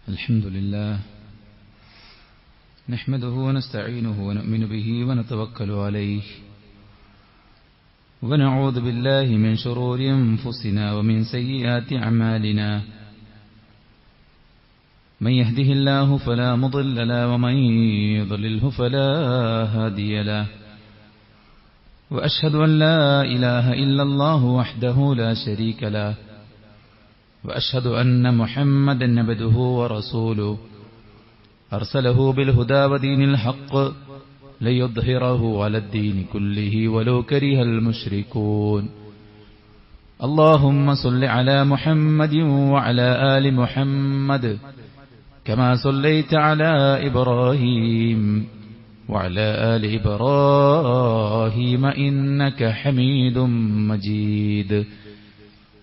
الحمد لله نحمده ونستعينه ونؤمن به ونتوكل عليه ونعوذ بالله من شرور أنفسنا ومن سيئات أعمالنا من يهده الله فلا مضل له ومن يضلله فلا هادي له وأشهد أن لا إله إلا الله وحده لا شريك له وأشهد أن محمدا عبده ورسوله أرسله بالهدى ودين الحق ليظهره على الدين كله ولو كره المشركون اللهم صل على محمد وعلى آل محمد كما صليت على إبراهيم وعلى آل إبراهيم إنك حميد مجيد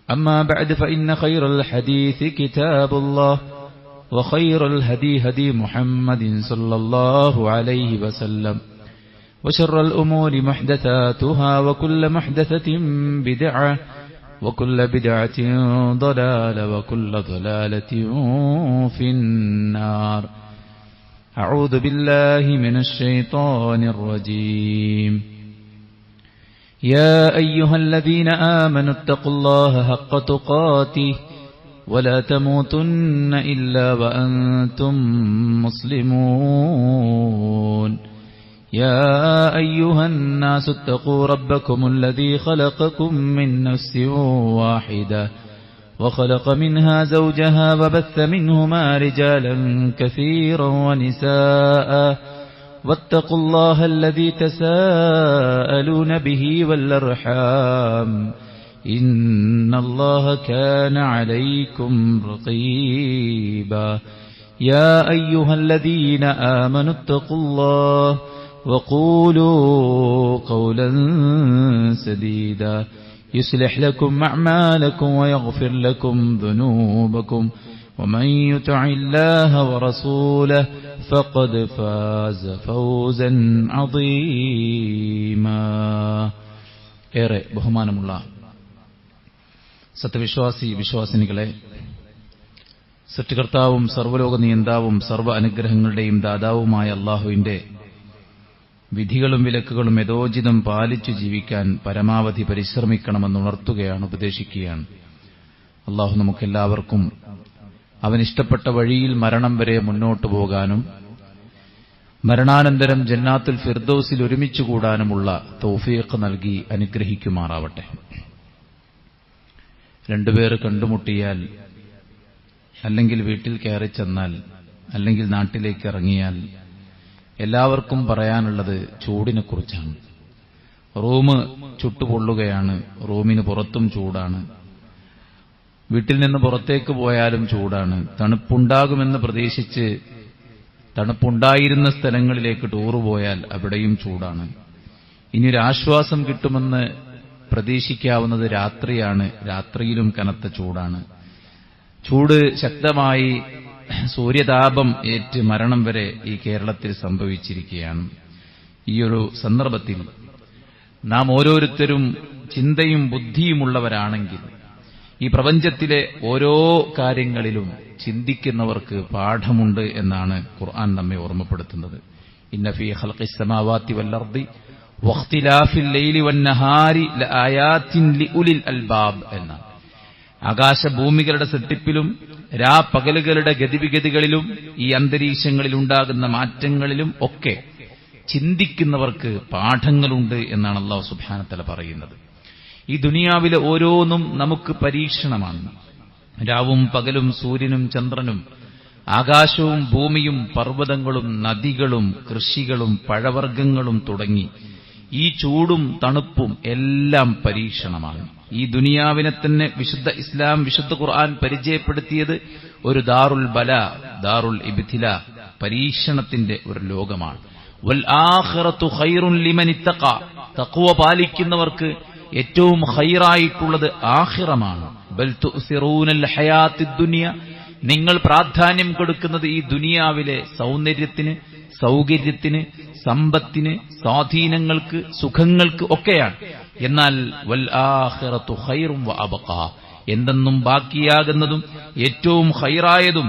أما بعد فإن خير الحديث كتاب الله وخير الهدي هدي محمد صلى الله عليه وسلم وشر الأمور محدثاتها وكل محدثة بدعة وكل بدعة ضلالة وكل ضلالة في النار أعوذ بالله من الشيطان الرجيم يا أيها الذين آمنوا اتقوا الله حق تقاته ولا تموتن إلا وأنتم مسلمون يا أيها الناس اتقوا ربكم الذي خلقكم من نفس واحدة وخلق منها زوجها وبث منهما رجالا كثيرا ونساء واتقوا الله الذي تساءلون به والأرحام إن الله كان عليكم رقيبا يا أيها الذين آمنوا اتقوا الله وقولوا قولا سديدا يصلح لكم أعمالكم ويغفر لكم ذنوبكم ومن يطع الله ورسوله فقد فاز فوزا عظيما ഏറെ ബഹുമാനമുള്ള സത്യവിശ്വാസി വിശ്വാസിനികളെ, സൃഷ്ടികർത്താവും സർവ്വലോക നിയന്താവും സർവ്വ അനുഗ്രഹങ്ങളുടെയും ദാതാവുമായ അല്ലാഹുവിന്റെ വിധികളും വിലക്കുകളും യഥോചിതം പാലിച്ചു ജീവിക്കാൻ പരമാവധി പരിശ്രമിക്കണമെന്ന് ഉണർത്തുകയാണ്, ഉപദേശിക്കുകയാണ്. അല്ലാഹു നമുക്കെല്ലാവർക്കും അവനിഷ്ടപ്പെട്ട വഴിയിൽ മരണം വരെ മുന്നോട്ടു പോകാനും മരണാനന്തരം ജന്നാത്തുൽ ഫിർദൗസിൽ ഒരുമിച്ചു കൂടാനുമുള്ള തൗഫീഖ് നൽകി അനുഗ്രഹിക്കുമാറാവട്ടെ. രണ്ടുപേർ കണ്ടുമുട്ടിയാൽ, അല്ലെങ്കിൽ വീട്ടിൽ കയറി ചെന്നാൽ, അല്ലെങ്കിൽ നാട്ടിലേക്ക് ഇറങ്ങിയാൽ എല്ലാവർക്കും പറയാനുള്ളത് ചൂടിനെക്കുറിച്ചാണ്. റൂം ചുട്ടുപൊള്ളുകയാണ്, റൂമിന് പുറത്തും ചൂടാണ്, വീട്ടിൽ നിന്ന് പുറത്തേക്ക് പോയാലും ചൂടാണ്. തണുപ്പുണ്ടാകുമെന്ന് പ്രതീക്ഷിച്ച് തണുപ്പുണ്ടായിരുന്ന സ്ഥലങ്ങളിലേക്ക് ടൂറ് പോയാൽ അവിടെയും ചൂടാണ്. ഇനിയൊരാശ്വാസം കിട്ടുമെന്ന് പ്രതീക്ഷിക്കാവുന്നത് രാത്രിയാണ്, രാത്രിയിലും കനത്ത ചൂടാണ്. ചൂട് ശക്തമായി സൂര്യതാപം ഏറ്റ് മരണം വരെ ഈ കേരളത്തിൽ സംഭവിച്ചിരിക്കുകയാണ്. ഈയൊരു സന്ദർഭത്തിൽ നാം ഓരോരുത്തരും ചിന്തയും ബുദ്ധിയുമുള്ളവരാണെങ്കിൽ ഈ പ്രപഞ്ചത്തിലെ ഓരോ കാര്യങ്ങളിലും ചിന്തിക്കുന്നവർക്ക് പാഠമുണ്ട് എന്നാണ് ഖുർആൻ നമ്മെ ഓർമ്മപ്പെടുത്തുന്നത്. ഇന്ന ഫീ ഖൽഖിസ് സമാവാതി വൽ അർദി വഖ്തിലാഫിൽ ലൈലി വന്നഹാരി ലആയാതിൻ ലിഉലിൽ അൽബാബ് എന്നാണ്. ആകാശഭൂമികളുടെ സൃഷ്ടിപ്പിലും രാപകലുകളുടെ ഗതിവിഗതികളിലും ഈ അന്തരീക്ഷങ്ങളിൽ ഉണ്ടാകുന്ന മാറ്റങ്ങളിലും ഒക്കെ ചിന്തിക്കുന്നവർക്ക് പാഠങ്ങളുണ്ട് എന്നാണ് അല്ലാഹു സുബ്ഹാനഹു വ തആല പറയുന്നത്. ഈ ദുനിയാവിലെ ഓരോന്നും നമുക്ക് പരീക്ഷണമാണ്. രാവും പകലും സൂര്യനും ചന്ദ്രനും ആകാശവും ഭൂമിയും പർവ്വതങ്ങളും നദികളും കൃഷികളും പഴവർഗ്ഗങ്ങളും തുടങ്ങി ഈ ചൂടും തണുപ്പും എല്ലാം പരീക്ഷണമാണ്. ഈ ദുനിയാവിനെ തന്നെ വിശുദ്ധ ഇസ്ലാം, വിശുദ്ധ ഖുർആൻ പരിചയപ്പെടുത്തിയത് ഒരു ദാറുൽ ബല, ദാറുൽ ഇബ്തില, പരീക്ഷണത്തിന്റെ ഒരു ലോകമാണ്. വൽ ആഖിറതു ഖൈറുൻ ലിമൻ ഇത്തഖ, തഖ്വ പാലിക്കുന്നവർക്ക് ഏറ്റവും ഖൈറായിട്ടുള്ളത് ആഖിറമാണ്. ബൽ തുസിറൂനൽ ഹയാത്തിദ് ദുനിയ, നിങ്ങൾ പ്രാധാന്യം കൊടുക്കുന്നത് ഈ ദുനിയാവിലെ സൗന്ദര്യത്തിന്, സൗകര്യത്തിന്, സമ്പത്തിന്, സ്വാധീനങ്ങൾക്ക്, സുഖങ്ങൾക്ക് ഒക്കെയാണ്. എന്നാൽ വൽ ആഖിറതു ഖൈറും വഅബ്ഖാ, എന്തെന്നും ബാക്കിയാകുന്നതും ഏറ്റവും ഖൈറായതും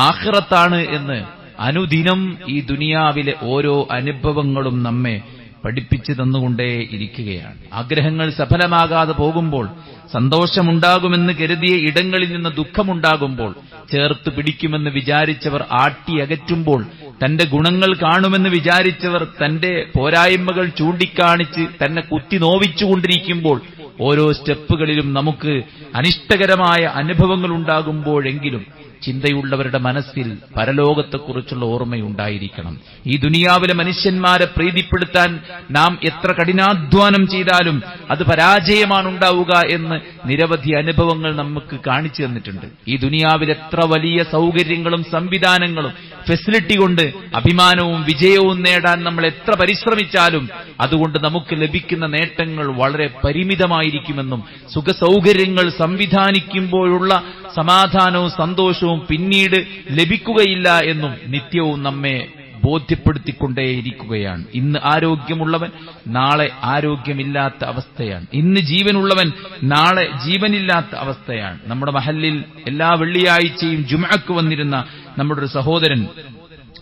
ആഖിറത്താണ് എന്ന് അനുദിനം ഈ ദുനിയാവിലെ ഓരോ അനുഭവങ്ങളും നമ്മെ പഠിപ്പിച്ചു തന്നുകൊണ്ടേയിരിക്കുകയാണ്. ആഗ്രഹങ്ങൾ സഫലമാകാതെ പോകുമ്പോൾ, സന്തോഷമുണ്ടാകുമെന്ന് കരുതിയ ഇടങ്ങളിൽ നിന്ന് ദുഃഖമുണ്ടാകുമ്പോൾ, ചേർത്ത് പിടിക്കുമെന്ന് വിചാരിച്ചവർ ആട്ടിയകറ്റുമ്പോൾ, തന്റെ ഗുണങ്ങൾ കാണുമെന്ന് വിചാരിച്ചവർ തന്റെ പോരായ്മകൾ ചൂണ്ടിക്കാണിച്ച് തന്നെ കുത്തി നോവിച്ചുകൊണ്ടിരിക്കുമ്പോൾ, ഓരോ സ്റ്റെപ്പുകളിലും നമുക്ക് അനിഷ്ടകരമായ അനുഭവങ്ങൾ ഉണ്ടാകുമ്പോഴെങ്കിലും ചിന്തയുള്ളവരുടെ മനസ്സിൽ പരലോകത്തെക്കുറിച്ചുള്ള ഓർമ്മയുണ്ടായിരിക്കണം. ഈ ദുനിയാവിലെ മനുഷ്യന്മാരെ പ്രീതിപ്പെടുത്താൻ നാം എത്ര കഠിനാധ്വാനം ചെയ്താലും അത് പരാജയമാണ് ഉണ്ടാവുക എന്ന് നിരവധി അനുഭവങ്ങൾ നമുക്ക് കാണിച്ചു തന്നിട്ടുണ്ട്. ഈ ദുനിയാവിൽ എത്ര വലിയ സൗകര്യങ്ങളും സംവിധാനങ്ങളും ഫെസിലിറ്റി കൊണ്ട് അഭിമാനവും വിജയവും നേടാൻ നമ്മൾ എത്ര പരിശ്രമിച്ചാലും അതുകൊണ്ട് നമുക്ക് ലഭിക്കുന്ന നേട്ടങ്ങൾ വളരെ പരിമിതമായിരിക്കുമെന്നും, സുഖസൗകര്യങ്ങൾ സംവിധാനിക്കുമ്പോഴുള്ള സമാധാനവും സന്തോഷവും പിന്നീട് ലഭിക്കുകയില്ല എന്നും നിത്യവും നമ്മെ ബോധ്യപ്പെടുത്തിക്കൊണ്ടേയിരിക്കുകയാണ്. ഇന്ന് ആരോഗ്യമുള്ളവൻ നാളെ ആരോഗ്യമില്ലാത്ത അവസ്ഥയാണ്. ഇന്ന് ജീവനുള്ളവൻ നാളെ ജീവനില്ലാത്ത അവസ്ഥയാണ്. നമ്മുടെ മഹല്ലിൽ എല്ലാ വെള്ളിയാഴ്ചയും ജുമുഅക്ക് വന്നിരുന്ന നമ്മുടെ ഒരു സഹോദരൻ,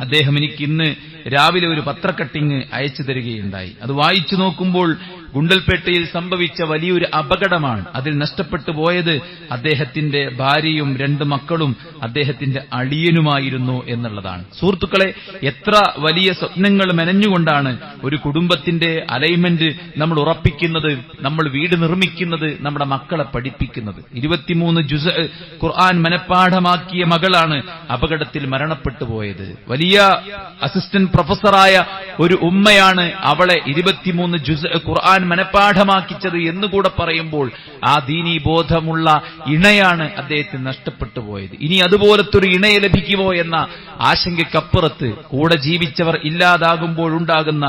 അദ്ദേഹം എനിക്ക് ഇന്ന് രാവിലെ ഒരു പത്രക്കട്ടിങ് അയച്ചു തരികയുണ്ടായി. അത് വായിച്ചു നോക്കുമ്പോൾ ഗുണ്ടൽപേട്ടയിൽ സംഭവിച്ച വലിയൊരു അപകടമാണ്. അതിൽ നഷ്ടപ്പെട്ടു പോയത് അദ്ദേഹത്തിന്റെ ഭാര്യയും 2 മക്കളും അദ്ദേഹത്തിന്റെ അളിയനുമായിരുന്നു എന്നുള്ളതാണ്. സുഹൃത്തുക്കളെ, എത്ര വലിയ സ്വപ്നങ്ങൾ മെനഞ്ഞുകൊണ്ടാണ് ഒരു കുടുംബത്തിന്റെ അലൈൻമെന്റ് നമ്മൾ ഉറപ്പിക്കുന്നത്, നമ്മൾ വീട് നിർമ്മിക്കുന്നത്, നമ്മുടെ മക്കളെ പഠിപ്പിക്കുന്നത്. 23 ജുസ് ഖുർആൻ മനഃപ്പാഠമാക്കിയ മകളാണ് അപകടത്തിൽ മരണപ്പെട്ടു പോയത്. വലിയ അസിസ്റ്റന്റ് പ്രൊഫസറായ ഒരു ഉമ്മയാണ് അവളെ 23 ജുസ് ഖുർആൻ മനഃപ്പാഠമാക്കിച്ചത് എന്നുകൂടെ പറയുമ്പോൾ ആ ദീനീ ബോധമുള്ള ഇണയാണ് അദ്ദേഹത്തിന് നഷ്ടപ്പെട്ടു പോയത്. ഇനി അതുപോലത്തെ ഒരു ഇണയെ ലഭിക്കുമോ എന്ന ആശങ്കയ്ക്കപ്പുറത്ത് കൂടെ ജീവിച്ചവർ ഇല്ലാതാകുമ്പോഴുണ്ടാകുന്ന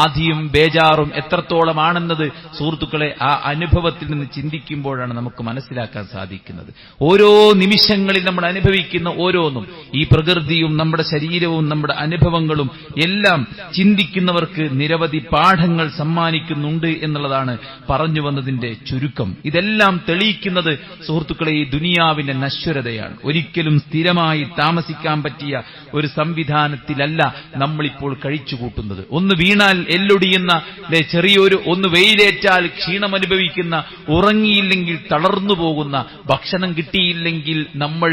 ആധിയും ബേജാറും എത്രത്തോളമാണെന്നത് സുഹൃത്തുക്കളെ ആ അനുഭവത്തിൽ നിന്ന് ചിന്തിക്കുമ്പോഴാണ് നമുക്ക് മനസ്സിലാക്കാൻ സാധിക്കുന്നത്. ഓരോ നിമിഷങ്ങളിൽ നമ്മൾ അനുഭവിക്കുന്ന ഓരോന്നും, ഈ പ്രകൃതിയും നമ്മുടെ ശരീരവും നമ്മുടെ അനുഭവങ്ങളും എല്ലാം ചിന്തിക്കുന്നവർക്ക് നിരവധി പാഠങ്ങൾ സമ്മാനിക്കുന്നുണ്ട് എന്നുള്ളതാണ് പറഞ്ഞു വന്നതിന്റെ ചുരുക്കം. ഇതെല്ലാം തെളിയിക്കുന്നത് സുഹൃത്തുക്കളെ ഈ ദുനിയാവിന്റെ നശ്വരതയാണ്. ഒരിക്കലും സ്ഥിരമായി താമസിക്കാൻ പറ്റിയ ഒരു സംവിധാനത്തിലല്ല നമ്മളിപ്പോൾ കഴിച്ചുകൂട്ടുന്നത്. ഒന്ന് വീണാൽ എല്ലൊടിയുന്ന, ഒന്ന് വെയിലേറ്റാൽ ക്ഷീണമനുഭവിക്കുന്ന, ഉറങ്ങിയില്ലെങ്കിൽ തളർന്നു പോകുന്ന, ഭക്ഷണം കിട്ടിയില്ലെങ്കിൽ നമ്മൾ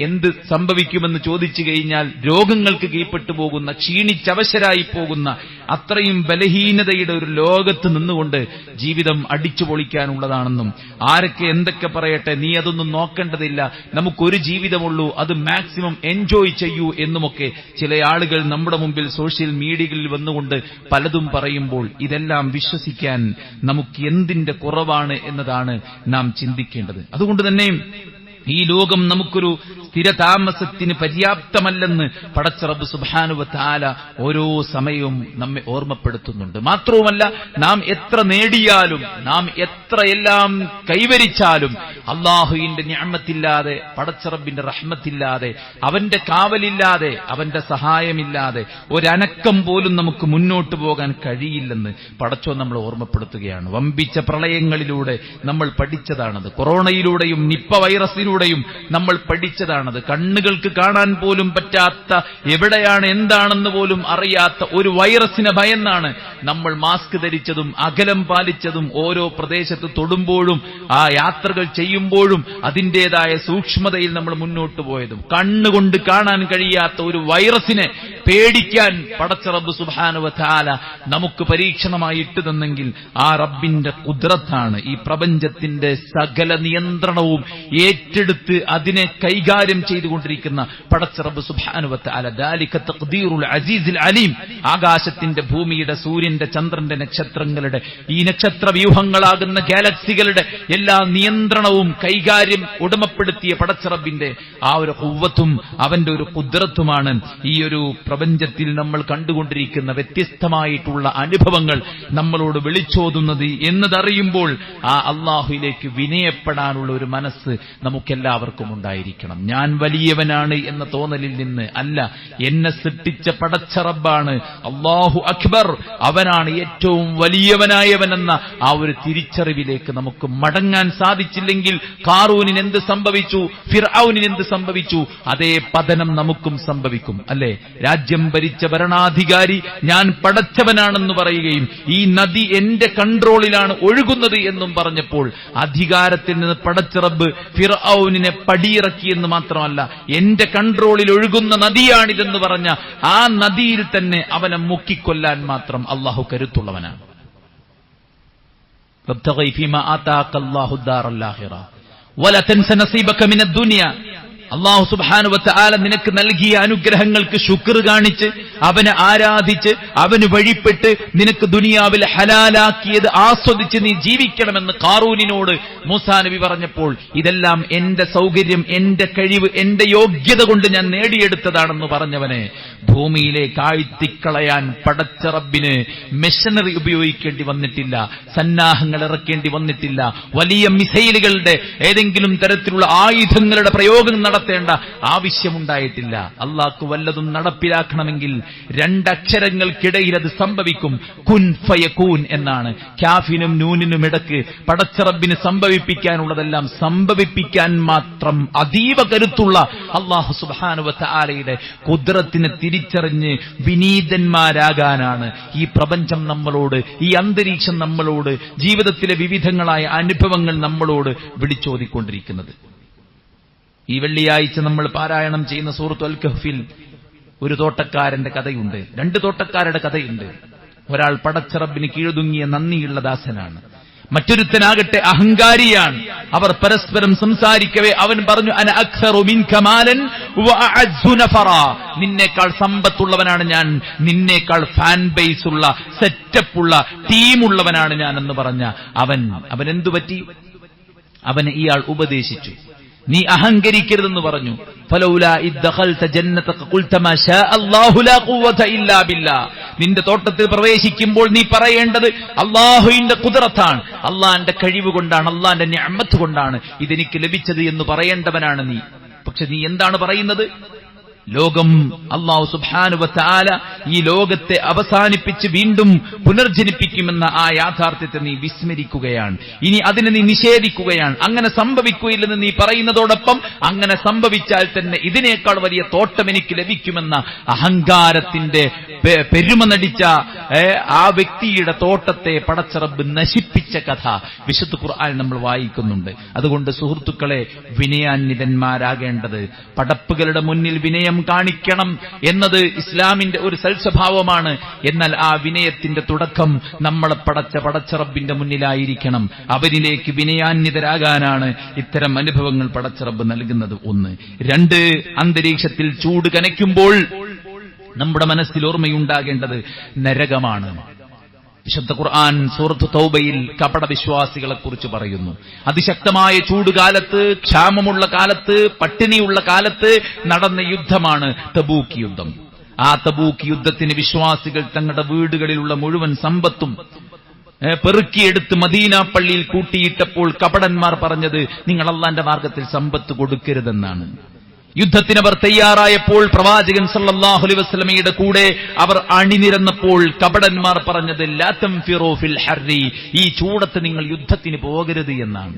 എന്ത് സംഭവിക്കുമെന്ന് ചോദിച്ചു കഴിഞ്ഞാൽ രോഗങ്ങൾക്ക് കീഴ്പ്പെട്ടു പോകുന്ന, ക്ഷീണിച്ചവശരായി പോകുന്ന, അത്രയും ബലഹീനതയുടെ ഒരു ലോകത്ത് നിന്നുകൊണ്ട് ജീവിതം അടിച്ചു പൊളിക്കാനുള്ളതാണെന്നും, ആരൊക്കെ എന്തൊക്കെ പറയട്ടെ, നീ അതൊന്നും നോക്കേണ്ടതില്ല, നമുക്കൊരു ജീവിതമുള്ളൂ, അത് മാക്സിമം എൻജോയ് ചെയ്യൂ എന്നുമൊക്കെ ചില ആളുകൾ നമ്മുടെ മുമ്പിൽ സോഷ്യൽ മീഡിയകളിൽ വന്നുകൊണ്ട് പലതും പറയുമ്പോൾ ഇതെല്ലാം വിശ്വസിക്കാൻ നമുക്ക് എന്തിന്റെ കുറവാണ് എന്നതാണ് നാം ചിന്തിക്കേണ്ടത്. അതുകൊണ്ട് തന്നെ ഈ ലോകം നമുക്കൊരു സ്ഥിരതാമസത്തിന് പര്യാപ്തമല്ലെന്ന് പടച്ച റബ്ബ് സുബ്ഹാനഹു വ തആല ഓരോ സമയവും നമ്മെ ഓർമ്മപ്പെടുത്തുന്നുണ്ട്. മാത്രവുമല്ല, നാം എത്ര നേടിയാലും, നാം എത്രയെല്ലാം കൈവരിച്ചാലും അല്ലാഹുവിന്റെ നിഅമത്തില്ലാതെ, പടച്ച റബ്ബിന്റെ റഹ്മത്തില്ലാതെ, അവന്റെ കാവലില്ലാതെ, അവന്റെ സഹായമില്ലാതെ ഒരനക്കം പോലും നമുക്ക് മുന്നോട്ട് പോകാൻ കഴിയില്ലെന്ന് പടച്ചോൻ നമ്മളെ ഓർമ്മപ്പെടുത്തുകയാണ്. വമ്പിച്ച പ്രളയങ്ങളിലൂടെ നമ്മൾ പഠിച്ചതാണത്. കൊറോണയിലൂടെയും നിപ്പ വൈറസിലൂടെയും നമ്മൾ പഠിച്ചതാണത്. കണ്ണുകൾക്ക് കാണാൻ പോലും പറ്റാത്ത, എവിടെയാണ് എന്താണെന്ന് പോലും അറിയാത്ത ഒരു വൈറസിനെ ഭയന്നാണ് നമ്മൾ മാസ്ക് ധരിച്ചതും അകലം പാലിച്ചതും ഓരോ പ്രദേശത്ത് തൊടുമ്പോഴും ആ യാത്രകൾ ചെയ്യുമ്പോഴും അതിന്റേതായ സൂക്ഷ്മതയിൽ നമ്മൾ മുന്നോട്ട് പോയതും. കണ്ണുകൊണ്ട് കാണാൻ കഴിയാത്ത ഒരു വൈറസിനെ പേടിക്കാൻ പടച്ച റബ്ബ് സുബ്ഹാനഹു വ തആല നമുക്ക് പരീക്ഷണമായി ഇട്ടു തന്നെങ്കിൽ ആ റബ്ബിന്റെ ഖുദ്റത്താണ്. ഈ പ്രപഞ്ചത്തിന്റെ സകല നിയന്ത്രണവും ഏറ്റെടുത്ത് അതിനെ കൈകാര്യം ചെയ്തുകൊണ്ടിരിക്കുന്ന പടച്ച റബ്ബ് സുബ്ഹാനഹു വ തആല. ദാലിക തഖ്ദീറുൽ അസീസിൽ അലീം. ആകാശത്തിന്റെ, ഭൂമിയുടെ, സൂര്യന്റെ, ചന്ദ്രന്റെ, നക്ഷത്രങ്ങളുടെ, ഈ നക്ഷത്ര വ്യൂഹങ്ങളാകുന്ന ഗാലക്സികളുടെ എല്ലാ നിയന്ത്രണവും കൈകാര്യം ഉടമപ്പെടുത്തിയ പടച്ച റബ്ബിന്റെ ആ ഒരു ഖുവ്വത്തും അവന്റെ ഒരു ഖുദ്റത്തുമാണ് ഈ ഒരു പ്രപഞ്ചത്തിൽ നമ്മൾ കണ്ടുകൊണ്ടിരിക്കുന്ന വ്യത്യസ്തമായിട്ടുള്ള അനുഭവങ്ങൾ നമ്മളോട് വിളിച്ചോതുന്നത് എന്നതറിയുമ്പോൾ ആ അള്ളാഹുവിലേക്ക് വിനയപ്പെടാനുള്ള ഒരു മനസ്സ് നമുക്കെല്ലാവർക്കും ഉണ്ടായിരിക്കണം. ഞാൻ വലിയവനാണ് എന്ന തോന്നലിൽ നിന്ന് അല്ല, എന്നെ സൃഷ്ടിച്ച പടച്ച റബ്ബാണ്, അല്ലാഹു അക്ബർ, അവനാണ് ഏറ്റവും വലിയവനായവനെന്ന ആ ഒരു തിരിച്ചറിവിലേക്ക് നമുക്ക് മടങ്ങാൻ സാധിച്ചില്ലെങ്കിൽ ഖാറൂനിന് എന്ത് സംഭവിച്ചു, ഫിർഔനിന് എന്ത് സംഭവിച്ചു, അതേ പതനം നമുക്കും സംഭവിക്കും. അല്ലേ? രാജ്യം ഭരിച്ച ഭരണാധികാരി ഞാൻ പടച്ചവനാണെന്ന് പറയുകയും ഈ നദി എന്റെ കൺട്രോളിലാണ് ഒഴുകുന്നത് എന്നും പറഞ്ഞപ്പോൾ അധികാരത്തിൽ നിന്ന് പടച്ച റബ്ബ് ഫിർഔനിനെ പടിയിറക്കിയെന്ന് മാത്രമല്ല, എന്റെ കൺട്രോളിൽ ഒഴുകുന്ന നദിയാണിതെന്ന് പറഞ്ഞ ആ നദിയിൽ തന്നെ അവനെ മുക്കിക്കൊല്ലാൻ മാത്രം അള്ളാഹു കരുത്തുള്ളവനാണ്. വബ്തഗി ഫീമാ ആതാക അല്ലാഹു ദാറൽ ആഖിറ വലാ തൻസ നസീബക മിനദ് ദുനിയ. അല്ലാഹു സുബ്ഹാനഹു വ തആല നിനക്ക് നൽകിയ അനുഗ്രഹങ്ങൾക്ക് ശുക്ർ കാണിച്ച് അവനെ ആരാധിച്ച് അവന് വഴിപ്പെട്ട് നിനക്ക് ദുനിയാവിൽ ഹലാലാക്കിയത് ആസ്വദിച്ച് നീ ജീവിക്കണമെന്ന് ഖാറൂനിനോട് മൂസാ നബി പറഞ്ഞപ്പോൾ ഇതെല്ലാം എന്റെ സൗകര്യം, എന്റെ കഴിവ്, എന്റെ യോഗ്യത കൊണ്ട് ഞാൻ നേടിയെടുത്തതാണെന്ന് പറഞ്ഞവനെ ഭൂമിയിലേക്ക് ആഴ്ത്തിക്കളയാൻ പടച്ച റബ്ബിന് മെഷനറി ഉപയോഗിക്കേണ്ടി വന്നിട്ടില്ല, സന്നാഹങ്ങൾ ഇറക്കേണ്ടി വന്നിട്ടില്ല, വലിയ മിസൈലുകളുടെ ഏതെങ്കിലും തരത്തിലുള്ള ആയുധങ്ങളുടെ പ്രയോഗം നടത്തേണ്ട ആവശ്യമുണ്ടായിട്ടില്ല. അള്ളാഹ്ക്ക് വല്ലതും നടപ്പിലാക്കണമെങ്കിൽ രണ്ടക്ഷരങ്ങൾക്കിടയിൽ അത് സംഭവിക്കും. കുൻ ഫയകൂൻ എന്നാണ്. കാഫിനും നൂനിനും ഇടക്ക് പടച്ച റബ്ബിന് സംഭവിപ്പിക്കാനുള്ളതെല്ലാം സംഭവിപ്പിക്കാൻ മാത്രം അതീവ കരുത്തുള്ള അല്ലാഹു സുബ്ഹാനഹു വ തആലയുടെ ഖുദ്റത്തിനെ തിരിച്ചറിഞ്ഞ് വിനീതന്മാരാകാനാണ് ഈ പ്രപഞ്ചം നമ്മളോട്, ഈ അന്തരീക്ഷം നമ്മളോട്, ജീവിതത്തിലെ വിവിധങ്ങളായ അനുഭവങ്ങൾ നമ്മളോട് വിളിച്ചോതിക്കൊണ്ടിരിക്കുന്നത്. ഈ വെള്ളിയാഴ്ച നമ്മൾ പാരായണം ചെയ്യുന്ന സൂറത്ത് അൽ കഹ്ഫിൽ ഒരു തോട്ടക്കാരന്റെ കഥയുണ്ട്, രണ്ട് തോട്ടക്കാരുടെ കഥയുണ്ട്. ഒരാൾ പടച്ച റബ്ബിന് കീഴുതുങ്ങിയ നന്ദിയുള്ള ദാസനാണ്, മറ്റൊരുത്തനാകട്ടെ അഹങ്കാരിയാണ്. അവർ പരസ്പരം സംസാരിക്കവേ അവൻ പറഞ്ഞു, അന അക്സറു മിൻക മാലൻ വ അഅസ്സു നഫറാ, നിന്നേക്കാൾ സമ്പത്തുള്ളവനാണ് ഞാൻ, നിന്നേക്കാൾ ഫാൻ ബേസ് ഉള്ള സെറ്റപ്പുള്ള ടീമുള്ളവനാണ് ഞാൻ എന്ന് പറഞ്ഞ അവൻ എന്തു പറ്റി? അവനെ ഇയാൾ ഉപദേശിച്ചു, നീ അഹങ്കരിക്കരുതെന്ന് പറഞ്ഞു. ഫലൗലാ ഇദ് ദഖൽത ജന്നതക ഖുൽത മാ ശാ അല്ലാഹു ലാ ഖുവത ഇല്ലാ ബില്ലാ, നിന്റെ തോട്ടത്തിൽ പ്രവേശിക്കുമ്പോൾ നീ പറയേണ്ടത് അല്ലാഹുവിന്റെ ഖുദ്റത്താണ്, അല്ലാഹുവിന്റെ കഴിവ് കൊണ്ടാണ്, അല്ലാഹുവിന്റെ നിഅമത്ത് കൊണ്ടാണ് ഇതെനിക്ക് ലഭിച്ചത് എന്ന് പറയേണ്ടവനാണ് നീ. പക്ഷെ നീ എന്താണ് പറയുന്നത്? ലോകം അല്ലാഹു സുബ്ഹാനഹു വ തആല ഈ ലോകത്തെ അവസാനിപ്പിച്ച് വീണ്ടും പുനർജനിപ്പിക്കുമെന്ന ആ യാഥാർത്ഥ്യത്തെ നീ വിസ്മരിക്കുകയാണ്, ഇനി അതിനെ നീ നിഷേധിക്കുകയാണ്. അങ്ങനെ സംഭവിക്കുകയില്ലെന്ന് നീ പറയുന്നതോടൊപ്പം അങ്ങനെ സംഭവിച്ചാൽ തന്നെ ഇതിനേക്കാൾ വലിയ തോട്ടം എനിക്ക് ലഭിക്കുമെന്ന അഹങ്കാരത്തിന്റെ പെരുമ നടിച്ച ആ വ്യക്തിയുടെ തോട്ടത്തെ പടച്ച റബ്ബ് നശിപ്പിച്ച കഥ വിശുദ്ധ ഖുർആനിൽ നമ്മൾ വായിക്കുന്നുണ്ട്. അതുകൊണ്ട് സുഹൃത്തുക്കളെ, വിനയാന്വിതന്മാരാകേണ്ടത്, പടപ്പുകളുടെ മുന്നിൽ വിനയം കാണിക്കണം എന്നത് ഇസ്ലാമിന്റെ ഒരു സൽസ്വഭാവമാണ്. എന്നാൽ ആ വിനയത്തിന്റെ തുടക്കം നമ്മളെ പടച്ച റബ്ബിന്റെ മുന്നിലായിരിക്കണം. അവരിലേക്ക് വിനയാന്വിതരാകാനാണ് ഇത്തരം അനുഭവങ്ങൾ പടച്ച റബ്ബ് നൽകുന്നത്. ഒന്ന്. രണ്ട്, അന്തരീക്ഷത്തിൽ ചൂട് കനയ്ക്കുമ്പോൾ നമ്മുടെ മനസ്സിൽ ഓർമ്മയുണ്ടാകേണ്ടത് നരകമാണ്. വിശുദ്ധ ഖുർആൻ സൂറത്ത് തൗബയിൽ കപട വിശ്വാസികളെ കുറിച്ച് പറയുന്നു. അതിശക്തമായ ചൂടുകാലത്ത്, ക്ഷാമമുള്ള കാലത്ത്, പട്ടിണിയുള്ള കാലത്ത് നടന്ന യുദ്ധമാണ് തബൂക്ക് യുദ്ധം. ആ തബൂക്ക് യുദ്ധത്തിന് വിശ്വാസികൾ തങ്ങളുടെ വീടുകളിലുള്ള മുഴുവൻ സമ്പത്തും പെറുക്കിയെടുത്ത് മദീന പള്ളിയിൽ കൂട്ടിയിട്ടപ്പോൾ കപടന്മാർ പറഞ്ഞത്, നിങ്ങൾ അല്ലാഹുവിന്റെ മാർഗത്തിൽ സമ്പത്ത് കൊടുക്കരുതെന്നാണ്. യുദ്ധത്തിനവർ തയ്യാറായപ്പോൾ പ്രവാചകൻ സല്ലല്ലാഹു അലൈഹി വസല്ലമയുടെ കൂടെ അവർ അണിനിരന്നപ്പോൾ കപടന്മാർ പറഞ്ഞത്, ലാ തൻഫിറൂ ഫിൽ ഹർരി, ഈ ചൂടത്ത് നിങ്ങൾ യുദ്ധത്തിന് പോകരുത് എന്നാണ്.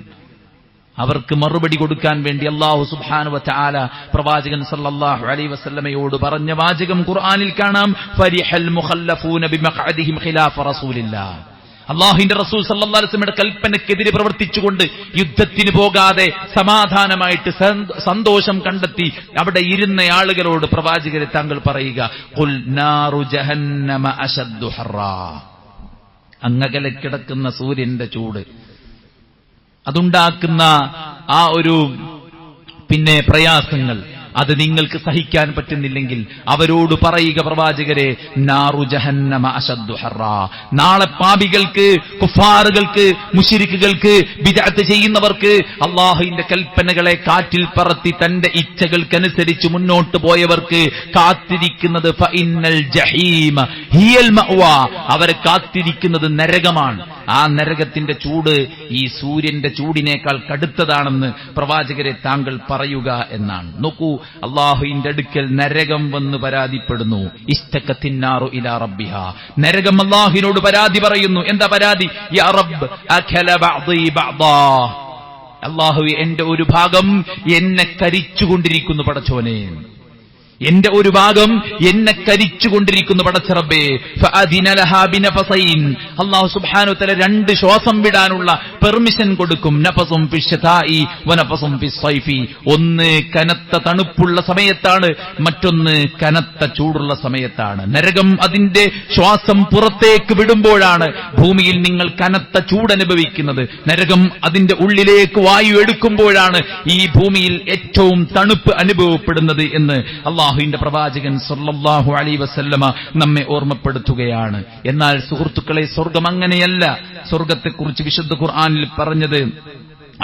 അവർക്ക് മറുപടി കൊടുക്കാൻ വേണ്ടി അല്ലാഹു സുബ്ഹാനഹു വ തആല പ്രവാചകൻ സല്ലല്ലാഹു അലൈഹി വസല്ലമയോട് പറഞ്ഞ വാചകം ഖുർആനിൽ കാണാം, ഫരിഹൽ മുഖല്ലഫൂന ബിമഖഅദിഹിം ഖിലാഫ റസൂലില്ലാഹ്. അല്ലാഹുവിന്റെ റസൂൽ സല്ലല്ലാഹു അലൈഹി വസല്ലമയുടെ കൽപ്പനയ്ക്കെതിരെ പ്രവർത്തിച്ചുകൊണ്ട് യുദ്ധത്തിന് പോകാതെ സമാധാനമായിട്ട് സന്തോഷം കണ്ടെത്തി അവിടെ ഇരുന്ന ആളുകളോട് പ്രവാചകരെ താങ്കൾ പറയുക, ഖുൽ നാറു ജഹന്നമ അശദ്ദു ഹർറാ, അങ്ങകലെ കിടക്കുന്ന സൂര്യന്റെ ചൂട്, അതുണ്ടാക്കുന്ന ആ ഒരു പ്രയാസങ്ങൾ, അത് നിങ്ങൾക്ക് സഹിക്കാൻ പറ്റുന്നില്ലെങ്കിൽ അവരോട് പറയുക പ്രവാചകരെ, നാറു ജഹന്നമ അശദ്ദു ഹർറാ, നാളെ പാപികൾക്ക്, കുഫാറുകൾക്ക്, മുശ്രിക്കുകൾക്ക്, ബിദ്അത്ത് ചെയ്യുന്നവർക്ക്, അല്ലാഹുവിന്റെ കൽപ്പനകളെ കാറ്റിൽ പറത്തി തന്റെ ഇച്ഛകൾക്കനുസരിച്ച് മുന്നോട്ട് പോയവർക്ക് കാത്തിരിക്കുന്നത് ഫഇന്നൽ ജഹീമ ഹിയൽ മഅ്വാ, അവരെ കാത്തിരിക്കുന്നത് നരകമാണ്. ആ നരകത്തിന്റെ ചൂട് ഈ സൂര്യന്റെ ചൂടിനേക്കാൾ കടുത്തതാണെന്ന് പ്രവാചകരെ താങ്കൾ പറയുക എന്നാണ്. നോക്കൂ, അല്ലാഹുവിന്റെ അടുക്കൽ നരകം വന്ന് പരാതിപ്പെടുന്നു. ഇസ്തകത്തിന്നാറു ഇലാ റബ്ബിഹാ, നരകം അല്ലാഹുവിനോട് പരാതി പറയുന്നു. എന്താ പരാതി? യാ റബ്ബ് അഖല ബഅദി ബഅദാ, അല്ലാഹുവേ എന്റെ ഒരു ഭാഗം എന്നെ കരിച്ചുകൊണ്ടിരിക്കുന്നു പടച്ചോനെ, എന്റെ ഒരു ഭാഗം എന്നെ കരിച്ചുകൊണ്ടിരിക്കുന്നു പടച്ചറബ്ബേ. ഫഅദിന ലഹാ ബിനഫസൈൻ, അല്ലാഹു സുബ്ഹാനഹു വതആല 2 ശ്വാസം വിടാനുള്ള പെർമിഷൻ കൊടുക്കും. നഫസും ഫിശ്ശതാഇ വനഫസും ഫിസ്സൈഫി, ഒന്ന് കനത്ത തണുപ്പുള്ള സമയത്താണ്, മറ്റൊന്ന് കനത്ത ചൂടുള്ള സമയത്താണ്. നരകം അതിന്റെ ശ്വാസം പുറത്തേക്ക് വിടുമ്പോഴാണ് ഭൂമിയിൽ നിങ്ങൾ കനത്ത ചൂടനുഭവിക്കുന്നത്. നരകം അതിന്റെ ഉള്ളിലേക്ക് വായു എടുക്കുമ്പോഴാണ് ഈ ഭൂമിയിൽ ഏറ്റവും തണുപ്പ് അനുഭവപ്പെടുന്നത് എന്ന് അല്ലാഹുവിന്റെ പ്രവാചകൻ സല്ലല്ലാഹു അലൈഹി വസല്ലമ നമ്മെ ഓർമ്മപ്പെടുത്തുകയാണ്. എന്നാൽ സുഹൃത്തുക്കളെ, സ്വർഗം അങ്ങനെയല്ല. സ്വർഗത്തെക്കുറിച്ച് വിശുദ്ധ ഖുർആനിൽ പറഞ്ഞത്,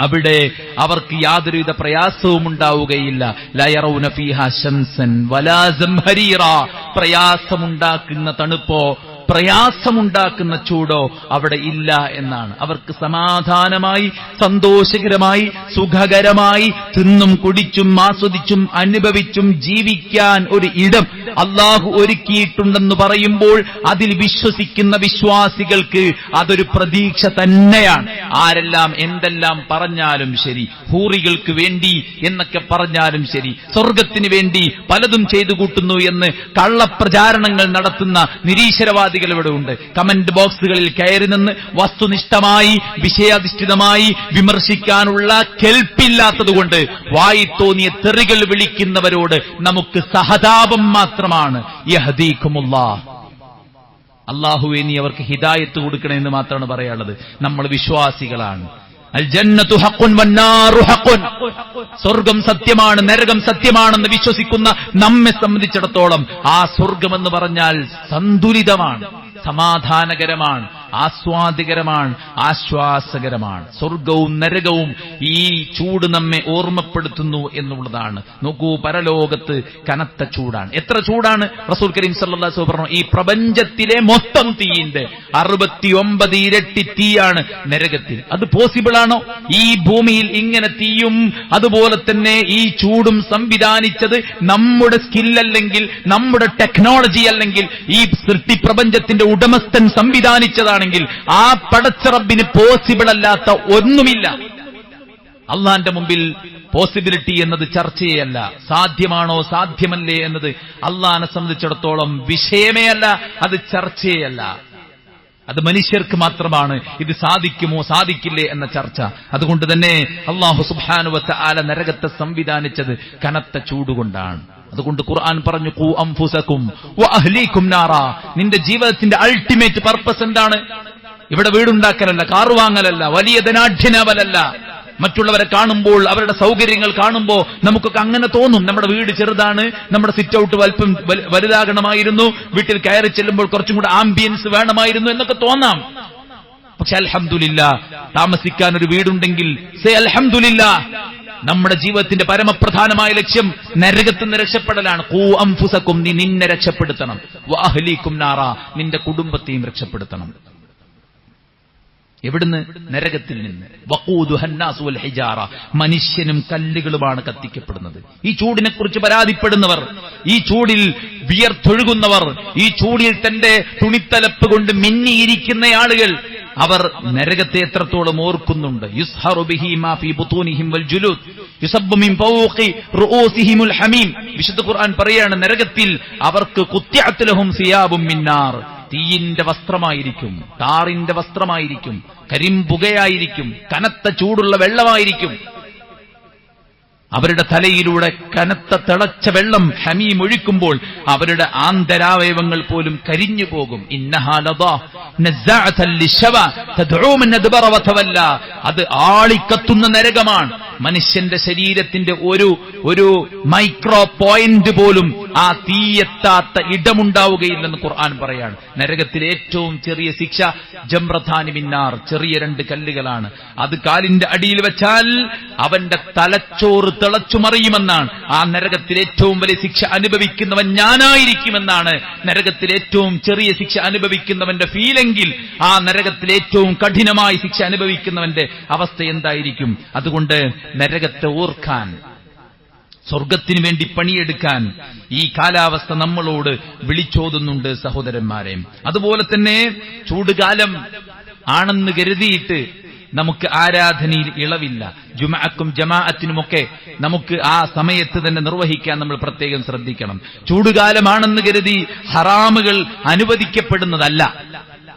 അവിടെ അവർക്ക് യാതൊരുവിധ പ്രയാസവും ഉണ്ടാവുകയില്ല. ലാ യറൗന ഫീഹാ ശംസൻ വലാ സംഹരീറാ, പ്രയാസമുണ്ടാക്കുന്ന തണുപ്പോ പ്രയാസമുണ്ടാക്കുന്ന ചൂടോ അവിടെ ഇല്ല എന്നാണ്. അവർക്ക് സമാധാനമായി, സന്തോഷകരമായി, സുഖകരമായി തിന്നും കുടിച്ചും ആസ്വദിച്ചും അനുഭവിച്ചും ജീവിക്കാൻ ഒരു ഇടം അല്ലാഹു ഒരുക്കിയിട്ടുണ്ടെന്ന് പറയുമ്പോൾ അതിൽ വിശ്വസിക്കുന്ന വിശ്വാസികൾക്ക് അതൊരു പ്രതീക്ഷ തന്നെയാണ്. ആരെല്ലാം എന്തെല്ലാം പറഞ്ഞാലും ശരി, ഹൂറികൾക്ക് വേണ്ടി എന്നൊക്കെ പറഞ്ഞാലും ശരി, സ്വർഗത്തിന് വേണ്ടി പലതും ചെയ്തു കൂട്ടുന്നു എന്ന് കള്ളപ്രചാരണങ്ങൾ നടത്തുന്ന നിരീശ്വരവാദി ഇവിടെ ഉണ്ട്. കമന്റ് ബോക്സുകളിൽ കയറി നിന്ന് വസ്തുനിഷ്ഠമായി, വിഷയാധിഷ്ഠിതമായി വിമർശിക്കാനുള്ള കെൽപ്പില്ലാത്തതുകൊണ്ട് വായി തോന്നിയ തെറികൾ വിളിക്കുന്നവരോട് നമുക്ക് സഹതാപം മാത്രമാണ്. യഹ്ദീകുമുല്ലാഹ്, അല്ലാഹുവേ നീ അവർക്ക് ഹിദായത്ത് കൊടുക്കണമെന്ന് മാത്രമാണ് പറയാനുള്ളത്. നമ്മൾ വിശ്വാസികളാണ്. അൽ ജന്നത്തു ഹഖ്ഖുൻ വന്നാറു ഹഖ്ഖുൻ, സ്വർഗം സത്യമാണ്, നരകം സത്യമാണെന്ന് വിശ്വസിക്കുന്ന നമ്മെ സംബന്ധിച്ചിടത്തോളം ആ സ്വർഗമെന്ന് പറഞ്ഞാൽ സന്തുലിതമാണ്, സമാധാനകരമാണ്, ആസ്വാദികരമാണ്, ആശ്വാസകരമാണ്. സ്വർഗവും നരകവും ഈ ചൂട് നമ്മെ ഓർമ്മപ്പെടുത്തുന്നു എന്നുള്ളതാണ്. നോക്കൂ, പരലോകത്ത് കനത്ത ചൂടാണ്. എത്ര ചൂടാണ്? റസൂൽ കരീം സല്ലല്ലാഹു അലൈഹി വസല്ലം പറഞ്ഞു, ഈ പ്രപഞ്ചത്തിലെ മൊത്തം തീയിന്റെ 69 ഇരട്ടി തീയാണ് നരകത്തിൽ. അത് പോസിബിൾ ആണോ? ഈ ഭൂമിയിൽ ഇങ്ങനെ തീയും അതുപോലെ തന്നെ ഈ ചൂടും സംവിധാനിച്ചത് നമ്മുടെ സ്കില്ലല്ലെങ്കിൽ, നമ്മുടെ ടെക്നോളജി അല്ലെങ്കിൽ ഈ സൃഷ്ടിപ്രപഞ്ചത്തിന്റെ ഉടമസ്ഥൻ സംവിധാനിച്ചതാണെങ്കിൽ ആ പടച്ച റബ്ബിന് പോസിബിൾ അല്ലാത്ത ഒന്നുമില്ല. അള്ളാന്റെ മുമ്പിൽ പോസിബിലിറ്റി എന്നത് ചർച്ചയല്ല. സാധ്യമാണോ സാധ്യമല്ലേ എന്നത് അള്ളാഹിനെ സംബന്ധിച്ചിടത്തോളം വിഷയമേ അല്ല, അത് ചർച്ചയല്ല. അത് മനുഷ്യർക്ക് മാത്രമാണ് ഇത് സാധിക്കുമോ സാധിക്കില്ലേ എന്ന ചർച്ച. അതുകൊണ്ട് തന്നെ അല്ലാഹു സുബ്ഹാനഹു വ തആല നരകത്തെ സംവിധാനിച്ചത് കനത്ത ചൂടുകൊണ്ടാണ്. അതുകൊണ്ട് ഖുർആൻ പറഞ്ഞു, ഖൂ അൻഫുസകും വ അഹ്ലീകും നാറാ, നിന്റെ ജീവിതത്തിന്റെ അൾട്ടിമേറ്റ് പർപ്പസ് എന്താണ്? ഇവിടെ വീടുണ്ടാക്കലല്ല, കാറ് വാങ്ങലല്ല, വലിയ ധനാഢ്യനാവലല്ല. മറ്റുള്ളവരെ കാണുമ്പോൾ, അവരുടെ സൗകര്യങ്ങൾ കാണുമ്പോൾ നമുക്കൊക്കെ അങ്ങനെ തോന്നും, നമ്മുടെ വീട് ചെറുതാണ്, നമ്മുടെ സിറ്റ് ഔട്ട് വലുപ്പം വലുതാകണമായിരുന്നു, വീട്ടിൽ കയറി ചെല്ലുമ്പോൾ കുറച്ചും കൂടെ ആംബിയൻസ് വേണമായിരുന്നു എന്നൊക്കെ തോന്നാം. പക്ഷെ അൽഹംദുലില്ലാഹ്, താമസിക്കാൻ ഒരു വീടുണ്ടെങ്കിൽ സേ അൽഹംദുലില്ലാഹ്. നമ്മുടെ ജീവിതത്തിന്റെ പരമപ്രധാനമായ ലക്ഷ്യം നരകത്തിൽ നിന്ന് രക്ഷപ്പെടലാണ്. ഖൂ അൻഫുസകും, നീ നിന്നെ രക്ഷപ്പെടുത്തണം. വ അഹ്ലീകും നാറാ, നിന്റെ കുടുംബത്തെയും രക്ഷപ്പെടുത്തണം. എവിടുന്ന്? നരകത്തിൽ നിന്ന്. വഖൂദുഹന്നാസു വൽ ഹിജാറ, മനുഷ്യനും കല്ലുകളുമാണ് കത്തിക്കപ്പെടുന്നത്. ഈ ചൂടിനെ കുറിച്ച് പരാതിപ്പെടുന്നവർ, ഈ ചൂടിൽ വിയർത്തൊഴുകുന്നവർ, ഈ ചൂടിൽ തന്റെ തുണിത്തലപ്പ് കൊണ്ട് മിന്നിയിരിക്കുന്ന ആളുകൾ, അവർ നരകത്തെ എത്രത്തോളം ഓർക്കുന്നുണ്ട്. യുസ്ഹറു ബിഹി മാ ഫീ ബുതൂനിഹിം വൽ ജുലൂദ് യുസബ്ബു മിൻ ഫൗഖി റൂസിഹിമുൽ ഹമീം. വിശുദ്ധ ഖുർആൻ പറയാണ്, നരകത്തിൽ അവർക്ക് ഖുത്തിഅത് ലഹും സിയാബും മിൻ നാർ, തീയിന്റെ വസ്ത്രമായിരിക്കും, ടാറിന്റെ വസ്ത്രമായിരിക്കും, കരിമ്പുകയായിരിക്കും, കനത്ത ചൂടുള്ള വെള്ളമായിരിക്കും. അവരുടെ തലയിലൂടെ കനത്ത തിളച്ച വെള്ളം ഹമീം ഒഴിക്കുമ്പോൾ അവരുടെ ആന്തരാവയവങ്ങൾ പോലും കരിഞ്ഞു പോകും. അത് ആളിക്കത്തുന്ന നരകമാണ്. മനുഷ്യന്റെ ശരീരത്തിന്റെ ഒരു മൈക്രോ പോയിന്റ് പോലും ആ തീയെത്താത്ത ഇടമുണ്ടാവുകയില്ലെന്ന് ഖുർആൻ പറയാണ്. നരകത്തിലെ ഏറ്റവും ചെറിയ ശിക്ഷ ജംറത്താനി മിന്നാർ, ചെറിയ 2 കല്ലുകളാണ്. അത് കാലിന്റെ അടിയിൽ വെച്ചാൽ അവന്റെ തലച്ചോറ് തിളച്ചുമറിയുമെന്നാണ്. ആ നരകത്തിലെ ഏറ്റവും വലിയ ശിക്ഷ അനുഭവിക്കുന്നവൻ ഞാനായിരിക്കുമെന്നാണ്. നരകത്തിലെ ഏറ്റവും ചെറിയ ശിക്ഷ അനുഭവിക്കുന്നവന്റെ ഫീലെങ്കിൽ ആ നരകത്തിലെ ഏറ്റവും കഠിനമായ ശിക്ഷ അനുഭവിക്കുന്നവന്റെ അവസ്ഥ എന്തായിരിക്കും? അതുകൊണ്ട് നരകത്തെ ഓർക്കാൻ, സ്വർഗത്തിനു വേണ്ടി പണിയെടുക്കാൻ ഈ കാലാവസ്ഥ നമ്മളോട് വിളിച്ചോതുന്നുണ്ട് സഹോദരന്മാരെ. അതുപോലെ തന്നെ ചൂടുകാലം ആണെന്ന് കരുതിയിട്ട് നമുക്ക് ആരാധനയിൽ ഇളവില്ല. ജുമഅക്കും ജമാഅത്തിനുമൊക്കെ നമുക്ക് ആ സമയത്ത് തന്നെ നിർവഹിക്കാൻ നമ്മൾ പ്രത്യേകം ശ്രദ്ധിക്കണം. ചൂടുകാലമാണെന്ന് കരുതി ഹറാമുകൾ അനുവദിക്കപ്പെടുന്നതല്ല.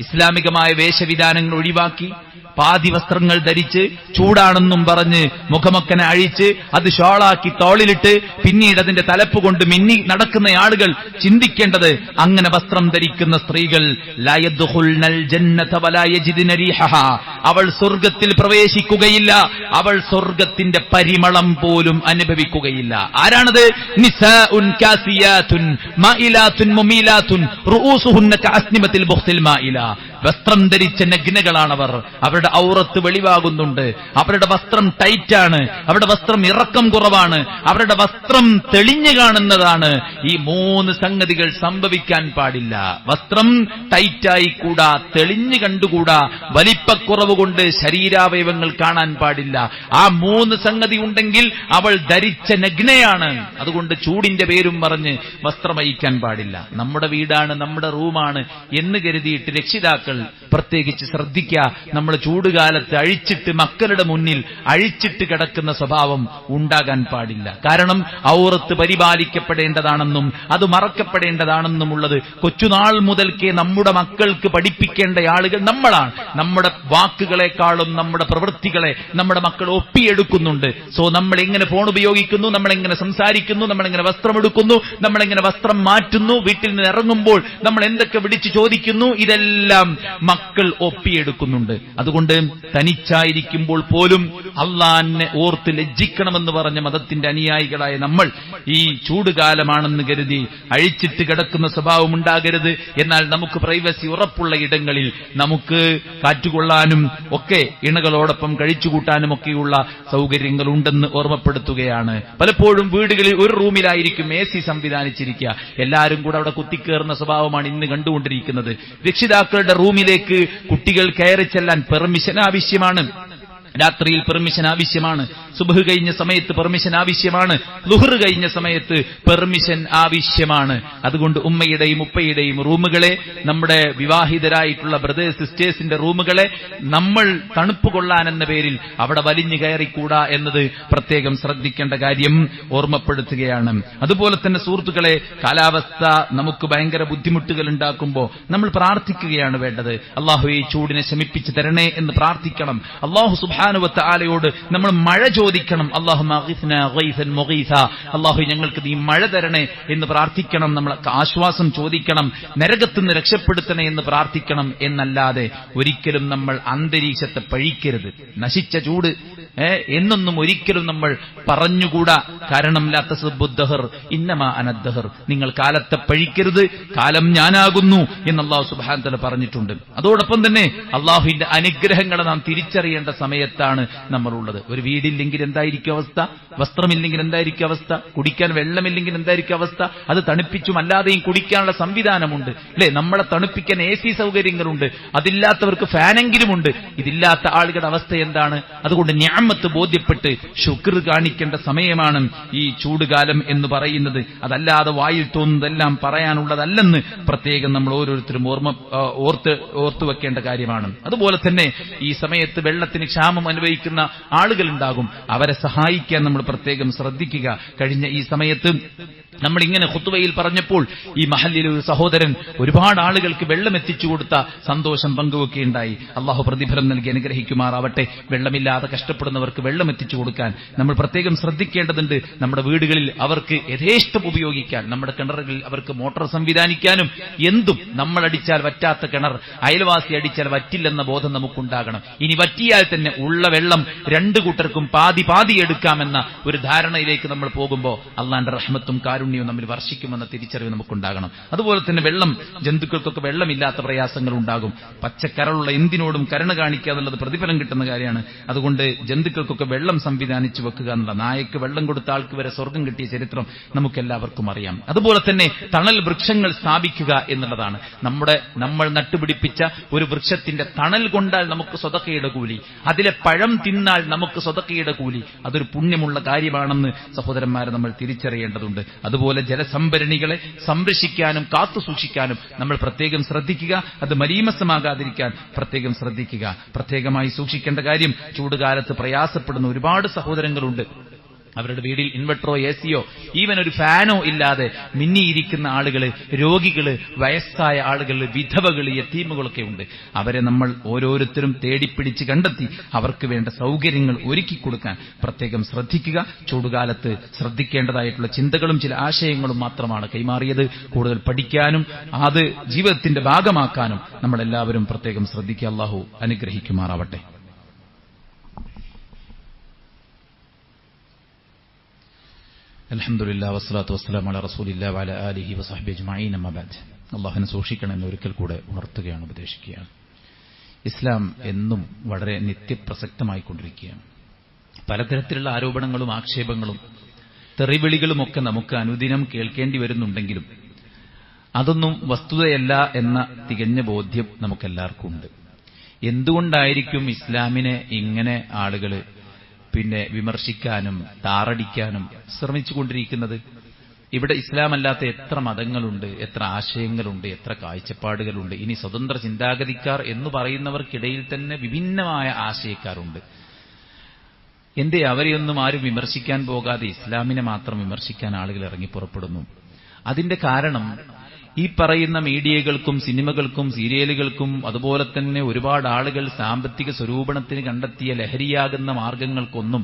ഇസ്ലാമികമായ വേഷവിധാനങ്ങൾ ഒഴിവാക്കി പാതി വസ്ത്രങ്ങൾ ധരിച്ച് ചൂടാണെന്നും പറഞ്ഞ് മുഖമൊക്കനെ അഴിച്ച് അത് ഷോളാക്കി തോളിലിട്ട് പിന്നീട് അതിന്റെ തലപ്പ് കൊണ്ട് മിന്നി നടക്കുന്ന ആളുകൾ ചിന്തിക്കേണ്ടത്, അങ്ങനെ വസ്ത്രം ധരിക്കുന്ന സ്ത്രീകൾ ലാ യദ്ഖുൽനൽ ജന്നത വലാ യജിദ്ന റീഹഹാ, അവൾ സ്വർഗ്ഗത്തിൽ പ്രവേശിക്കുകയില്ല, അവൾ സ്വർഗ്ഗത്തിന്റെ പരിമളം പോലും അനുഭവിക്കുകയില്ല. ആരാണത്? നിസാഉൻ കാസിയാതുൻ മായിലാതുൻ മുമീലാതുൻ റൂസുഹുന്ന കഅസ്നിമത്തിൽ ബുഖ്തിൽ മായില. വസ്ത്രം ധരിച്ച നഗ്നകളാണവർ. അവരുടെ ഔറത്ത് വെളിവാകുന്നുണ്ട്. അവരുടെ വസ്ത്രം ടൈറ്റാണ്. അവരുടെ വസ്ത്രം ഇറക്കം കുറവാണ്. അവരുടെ വസ്ത്രം തെളിഞ്ഞു കാണുന്നതാണ്. ഈ 3 സംഗതികൾ സംഭവിക്കാൻ പാടില്ല. വസ്ത്രം ടൈറ്റായി കൂടാ, തെളിഞ്ഞു കണ്ടുകൂടാ, വലിപ്പക്കുറവ് കൊണ്ട് ശരീരാവയവങ്ങൾ കാണാൻ പാടില്ല. ആ 3 സംഗതി ഉണ്ടെങ്കിൽ അവൾ ധരിച്ച നഗ്നയാണ്. അതുകൊണ്ട് ചൂടിന്റെ പേരും പറഞ്ഞ് വസ്ത്രമയിക്കാൻ പാടില്ല. നമ്മുടെ വീടാണ്, നമ്മുടെ റൂമാണ് എന്ന് കരുതിയിട്ട് രക്ഷിതാക്കൾ പ്രത്യേകിച്ച് ശ്രദ്ധിക്കുക. നമ്മൾ ചൂടുകാലത്ത് അഴിച്ചിട്ട് മക്കളുടെ മുന്നിൽ അഴിച്ചിട്ട് കിടക്കുന്ന സ്വഭാവം ഉണ്ടാകാൻ പാടില്ല. കാരണം ഔറത്ത് പരിപാലിക്കപ്പെടേണ്ടതാണെന്നും അത് മറക്കപ്പെടേണ്ടതാണെന്നുമുള്ളത് കൊച്ചുനാൾ മുതൽക്കേ നമ്മുടെ മക്കൾക്ക് പഠിപ്പിക്കേണ്ട ആളുകൾ നമ്മളാണ്. നമ്മുടെ വാക്കുകളെക്കാളും നമ്മുടെ പ്രവൃത്തികളെ നമ്മുടെ മക്കൾ ഒപ്പിയെടുക്കുന്നുണ്ട്. സോ നമ്മൾ എങ്ങനെ ഫോൺ ഉപയോഗിക്കുന്നു, നമ്മളെങ്ങനെ സംസാരിക്കുന്നു, നമ്മളെങ്ങനെ വസ്ത്രമെടുക്കുന്നു, നമ്മളെങ്ങനെ വസ്ത്രം മാറ്റുന്നു, വീട്ടിൽ നിന്ന് ഇറങ്ങുമ്പോൾ നമ്മൾ എന്തൊക്കെ വിളിച്ചു ചോദിക്കുന്നു, ഇതെല്ലാം മക്കൾ ഒപ്പിയെടുക്കുന്നുണ്ട്. അതുകൊണ്ട് തനിച്ചായിരിക്കുമ്പോൾ പോലും അള്ളാഹിനെ ഓർത്ത് ലജ്ജിക്കണമെന്ന് പറഞ്ഞ മതത്തിന്റെ അനുയായികളായ നമ്മൾ ഈ ചൂടുകാലമാണെന്ന് കരുതി അഴിച്ചിട്ട് കിടക്കുന്ന സ്വഭാവം ഉണ്ടാകരുത്. എന്നാൽ നമുക്ക് പ്രൈവസി ഉറപ്പുള്ള ഇടങ്ങളിൽ നമുക്ക് കാറ്റുകൊള്ളാനും ഒക്കെ ഇണകളോടൊപ്പം കഴിച്ചുകൂട്ടാനും ഒക്കെയുള്ള സൗകര്യങ്ങൾ ഉണ്ടെന്ന് ഓർമ്മപ്പെടുത്തുകയാണ്. പലപ്പോഴും വീടുകളിൽ ഒരു റൂമിലായിരിക്കും AC സംവിധാനിച്ചിരിക്കുക. എല്ലാവരും കൂടെ അവിടെ കുത്തിക്കേറുന്ന സ്വഭാവമാണ് ഇന്ന് കണ്ടുകൊണ്ടിരിക്കുന്നത്. രക്ഷിതാക്കളുടെ റൂമിലേക്ക് കുട്ടികൾ കയറി ചെല്ലാൻ പെർമിഷൻ ആവശ്യമാണ്. രാത്രിയിൽ പെർമിഷൻ ആവശ്യമാണ്. സുബ്ഹ് കഴിഞ്ഞ സമയത്ത് പെർമിഷൻ ആവശ്യമാണ്. ളുഹ്ർ കഴിഞ്ഞ സമയത്ത് പെർമിഷൻ ആവശ്യമാണ്. അതുകൊണ്ട് ഉമ്മയുടെയും ഉപ്പയുടെയും റൂമുകളെ, നമ്മുടെ വിവാഹിതരായിട്ടുള്ള ബ്രദേഴ്സ് സിസ്റ്റേഴ്സിന്റെ റൂമുകളെ നമ്മൾ തണുപ്പ് കൊള്ളാൻ എന്ന പേരിൽ അവിടെ വലിഞ്ഞു കയറിക്കൂടാ എന്നത് പ്രത്യേകം ശ്രദ്ധിക്കേണ്ട കാര്യം ഓർമ്മപ്പെടുത്തുകയാണ്. അതുപോലെ തന്നെ സുഹൃത്തുക്കളെ, കാലാവസ്ഥ നമുക്ക് ഭയങ്കര ബുദ്ധിമുട്ടുകൾ ഉണ്ടാക്കുമ്പോൾ നമ്മൾ പ്രാർത്ഥിക്കുകയാണ് വേണ്ടത്. അല്ലാഹു ഈ ചൂടിനെ ശമിപ്പിച്ചു തരണേ എന്ന് പ്രാർത്ഥിക്കണം. അല്ലാഹു സുബ്ഹാനഹു വ തആലയോട് നമ്മൾ മഴ ചോദിക്കണം. അല്ലാഹുമ്മ അഗ്ഹിസ്നാ ഗൈസൻ മുഗീസ, അല്ലാഹു ഞങ്ങൾക്ക് നീ മഴ തരണേ എന്ന് പ്രാർത്ഥിക്കണം. നമ്മൾ ആശ്വാസം ചോദിക്കണം. നരകത്തുനിന്ന് രക്ഷപ്പെടുത്തണേ എന്ന് പ്രാർത്ഥിക്കണം. എന്നല്ലാതെ ഒരിക്കലും നമ്മൾ അന്തരീക്ഷത്തെ പഴിക്കരുത്. നശിച്ച ചൂട് എന്നൊന്നും ഒരിക്കലും നമ്മൾ പറഞ്ഞുകൂടാ. കാരണം ലാ തസ്ബുദ്ദഹർ ഇന്നമാ അനദ്ദഹർ, നിങ്ങൾ കാലത്തെ പഴിക്കരുത്, കാലം ഞാനാകുന്നു എന്ന് അല്ലാഹു സുബ്ഹാനഹു വ തആല പറഞ്ഞിട്ടുണ്ട്. അതോടൊപ്പം തന്നെ അല്ലാഹുവിന്റെ അനുഗ്രഹങ്ങളെ നാം തിരിച്ചറിയേണ്ട സമയത്താണ് നമ്മളുള്ളത്. ഒരു വീടില്ലെങ്കിൽ എന്തായിരിക്കും അവസ്ഥ, വസ്ത്രമില്ലെങ്കിൽ എന്തായിരിക്കും അവസ്ഥ, കുടിക്കാൻ വെള്ളമില്ലെങ്കിൽ എന്തായിരിക്കും അവസ്ഥ, അത് തണുപ്പിച്ചും അല്ലാതെയും കുടിക്കാനുള്ള സംവിധാനമുണ്ട് അല്ലെ, നമ്മളെ തണുപ്പിക്കാൻ AC സൗകര്യങ്ങളുണ്ട്, അതില്ലാത്തവർക്ക് ഫാനെങ്കിലുമുണ്ട്. ഇതില്ലാത്ത ആളുകളുടെ അവസ്ഥ എന്താണ്? അതുകൊണ്ട് നിഅമത്ത് ബോധ്യപ്പെട്ട് ശുക്ർ കാണിക്കേണ്ട സമയമാണ് ഈ ചൂടുകാലം എന്ന് പറയുന്നത്. അതല്ലാതെ വായിൽ തോന്നുന്നതെല്ലാം പറയാനുള്ളതല്ലെന്ന് പ്രത്യേകം നമ്മൾ ഓരോരുത്തരും ഓർത്തു വെക്കേണ്ട കാര്യമാണ്. അതുപോലെ തന്നെ ഈ സമയത്ത് വെള്ളത്തിന് ക്ഷാമം അനുഭവിക്കുന്ന ആളുകളുണ്ടാകും. അവരെ സഹായിക്കാൻ നമ്മൾ പ്രത്യേകം ശ്രദ്ധിക്കുക. കഴിഞ്ഞ ഈ സമയത്ത് നമ്മൾ ഇങ്ങനെ ഖുത്ബയിൽ പറഞ്ഞപ്പോൾ ഈ മഹല്ലിലെ ഒരു സഹോദരൻ ഒരുപാട് ആളുകൾക്ക് വെള്ളം എത്തിച്ചു കൊടുത്ത സന്തോഷം പങ്കുവെക്കുകയുണ്ടായി. അള്ളാഹു പ്രതിഫലം നൽകി അനുഗ്രഹിക്കുമാറാവട്ടെ. വെള്ളമില്ലാതെ കഷ്ടപ്പെടുന്നവർക്ക് വെള്ളം എത്തിച്ചു കൊടുക്കാൻ നമ്മൾ പ്രത്യേകം ശ്രദ്ധിക്കേണ്ടതുണ്ട്. നമ്മുടെ വീടുകളിൽ അവർക്ക് യഥേഷ്ടം ഉപയോഗിക്കാൻ, നമ്മുടെ കിണറുകളിൽ അവർക്ക് മോട്ടോർ സംവിധാനിക്കാനും, എന്തും നമ്മൾ അടിച്ചാൽ വറ്റാത്ത കിണർ അയൽവാസി അടിച്ചാൽ വറ്റില്ലെന്ന ബോധം നമുക്കുണ്ടാകണം. ഇനി വറ്റിയാൽ തന്നെ ഉള്ള വെള്ളം രണ്ടു കൂട്ടർക്കും പാതി പാതി എടുക്കാമെന്ന ഒരു ധാരണയിലേക്ക് നമ്മൾ പോകുമ്പോൾ അള്ളാന്റെ റഹ്മത്തും കാരുണ്യവും നമ്മിൽ വർഷിക്കുമെന്ന തിരിച്ചറിവ് നമുക്കുണ്ടാകണം. അതുപോലെ തന്നെ വെള്ളം, ജന്തുക്കൾക്കൊക്കെ വെള്ളമില്ലാത്ത പ്രയാസങ്ങൾ ഉണ്ടാകും. പച്ചക്കരളുള്ള എന്തിനോടും കരുണ കാണിക്കുക എന്നുള്ളത് പ്രതിഫലം കിട്ടുന്ന കാര്യമാണ്. അതുകൊണ്ട് ജന്തുക്കൾക്കൊക്കെ വെള്ളം സംവിധാനിച്ചു വെക്കുക എന്നുള്ള, നായക്ക് വെള്ളം കൊടുത്ത ആൾക്ക് വരെ സ്വർഗം കിട്ടിയ ചരിത്രം നമുക്കെല്ലാവർക്കും അറിയാം. അതുപോലെ തന്നെ തണൽ വൃക്ഷങ്ങൾ സ്ഥാപിക്കുക എന്നുള്ളതാണ്. നമ്മൾ നട്ടുപിടിപ്പിച്ച ഒരു വൃക്ഷത്തിന്റെ തണൽ കൊണ്ടാൽ നമുക്ക് സ്വതക്കയുടെ കൂലി, അതിലെ പഴം തിന്നാൽ നമുക്ക് സ്വതക്കയുടെ കൂലി. അതൊരു പുണ്യമുള്ള കാര്യമാണെന്ന് സഹോദരന്മാരെ നമ്മൾ തിരിച്ചറിയേണ്ടതുണ്ട്. അതുപോലെ ജലസംഭരണികളെ സംരക്ഷിക്കാനും കാത്തുസൂക്ഷിക്കാനും നമ്മൾ പ്രത്യേകം ശ്രദ്ധിക്കുക. അത് മലീമസമാകാതിരിക്കാൻ പ്രത്യേകം ശ്രദ്ധിക്കുക. പ്രത്യേകമായി സൂക്ഷിക്കേണ്ട കാര്യം, ചൂടുകാലത്ത് പ്രയാസപ്പെടുന്ന ഒരുപാട് സഹോദരങ്ങളുണ്ട്. അവരുടെ വീട്ടിൽ ഇൻവെർട്ടറോ എസിയോ ഈവൻ ഒരു ഫാനോ ഇല്ലാതെ മിന്നിയിരിക്കുന്ന ആളുകള്, രോഗികള്, വയസ്സായ ആളുകള്, വിധവകള്, യതീമുകളൊക്കെ ഉണ്ട്. അവരെ നമ്മൾ ഓരോരുത്തരും തേടിപ്പിടിച്ച് കണ്ടെത്തി അവർക്ക് വേണ്ട സൗകര്യങ്ങൾ ഒരുക്കി കൊടുക്കാൻ പ്രത്യേകം ശ്രദ്ധിക്കുക. ചൂടുകാലത്ത് ശ്രദ്ധിക്കേണ്ടതായിട്ടുള്ള ചിന്തകളും ചില ആശയങ്ങളും മാത്രമാണ് കൈമാറിയത്. കൂടുതൽ പഠിക്കാനും അത് ജീവിതത്തിന്റെ ഭാഗമാക്കാനും നമ്മളെല്ലാവരും പ്രത്യേകം ശ്രദ്ധിക്കുക. അല്ലാഹു അനുഗ്രഹിക്കുമാറാവട്ടെ. അൽഹംദുലില്ലാഹി വസ്സലാത്തു വസ്സലാമു അലാ റസൂലില്ലാഹി വഅലാ ആലിഹി വസഹ്ബിഹി അജ്മഈൻ. അമ്മാ ബഅദ്. അല്ലാഹുവിനെ സൂക്ഷിക്കണമെന്ന് ഒരിക്കൽ കൂടെ ഉണർത്തുകയാണ്, ഉപദേശിക്കുകയാണ്. ഇസ്ലാം എന്നും വളരെ നിത്യപ്രസക്തമായിക്കൊണ്ടിരിക്കുകയാണ്. പലതരത്തിലുള്ള ആരോപണങ്ങളും ആക്ഷേപങ്ങളും തെറിവിളികളുമൊക്കെ നമുക്ക് അനുദിനം കേൾക്കേണ്ടി വരുന്നുണ്ടെങ്കിലും അതൊന്നും വസ്തുതയല്ല എന്ന തികഞ്ഞ ബോധ്യം നമുക്കെല്ലാവർക്കും ഉണ്ട്. എന്തുകൊണ്ടായിരിക്കും ഇസ്ലാമിനെ ഇങ്ങനെ ആളുകൾ വിമർശിക്കാനും താറടിക്കാനും ശ്രമിച്ചുകൊണ്ടിരിക്കുന്നത്? ഇവിടെ ഇസ്ലാമല്ലാത്ത എത്ര മതങ്ങളുണ്ട്, എത്ര ആശയങ്ങളുണ്ട്, എത്ര കാഴ്ചപ്പാടുകളുണ്ട്. ഇനി സ്വതന്ത്ര ചിന്താഗതിക്കാർ എന്ന് പറയുന്നവർക്കിടയിൽ തന്നെ വിഭിന്നമായ ആശയക്കാരുണ്ട്. എന്തേ അവരെയൊന്നും ആരും വിമർശിക്കാൻ പോകാതെ ഇസ്ലാമിനെ മാത്രം വിമർശിക്കാൻ ആളുകൾ ഇറങ്ങിപ്പുറപ്പെടുന്നു? അതിന്റെ കാരണം ഈ പറയുന്ന മീഡിയകൾക്കും സിനിമകൾക്കും സീരിയലുകൾക്കും അതുപോലെ തന്നെ ഒരുപാട് ആളുകൾ സാമ്പത്തിക സ്വരൂപണത്തിന് കണ്ടെത്തിയ ലഹരിയാകുന്ന മാർഗങ്ങൾക്കൊന്നും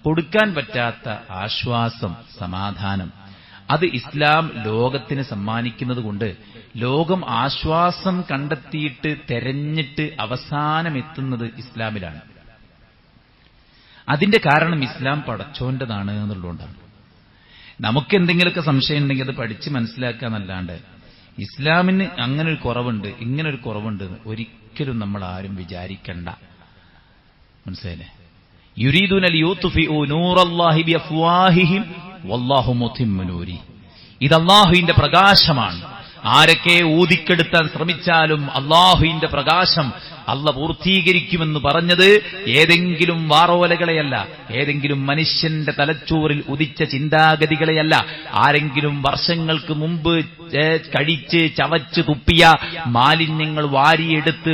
കൊടുക്കാൻ പറ്റാത്ത ആശ്വാസം, സമാധാനം, അത് ഇസ്ലാം ലോകത്തിന് സമ്മാനിക്കുന്നതുകൊണ്ട് ലോകം ആശ്വാസം കണ്ടെത്തിയിട്ട് തെരഞ്ഞിട്ട് അവസാനമെത്തുന്നത് ഇസ്ലാമിലാണ്. അതിന്റെ കാരണം ഇസ്ലാം പടച്ചോന്റേതാണ് എന്നുള്ളതുകൊണ്ടാണ്. നമുക്കെന്തെങ്കിലുമൊക്കെ സംശയം ഉണ്ടെങ്കിൽ അത് പഠിച്ച് മനസ്സിലാക്കാന്നല്ലാണ്ട് ഇസ്ലാമിന് അങ്ങനൊരു കുറവുണ്ട് ഇങ്ങനൊരു കുറവുണ്ട് ഒരിക്കലും നമ്മൾ ആരും വിചാരിക്കണ്ട. മനസ്സിലായില്ലേ? യുരീദൂന ലിയുത്ഫിഉ നൂറല്ലാഹി ബിഅഫ്വാഹിഹിം വല്ലാഹു മുതിമ്മു നൂരി. ഇത് അല്ലാഹുവിന്റെ പ്രകാശമാണ്. ആരൊക്കെ ഊതിക്കെടുത്താൻ ശ്രമിച്ചാലും അല്ലാഹുവിന്റെ പ്രകാശം അല്ലാഹു പൂർത്തീകരിക്കുമെന്ന് പറഞ്ഞത് ഏതെങ്കിലും വാറോലകളെയല്ല, ഏതെങ്കിലും മനുഷ്യന്റെ തലച്ചോറിൽ ഉദിച്ച ചിന്താഗതികളെയല്ല, ആരെങ്കിലും വർഷങ്ങൾക്ക് മുമ്പ് കഴിച്ച് ചവച്ച് തുപ്പിയ മാലിന്യങ്ങൾ വാരിയെടുത്ത്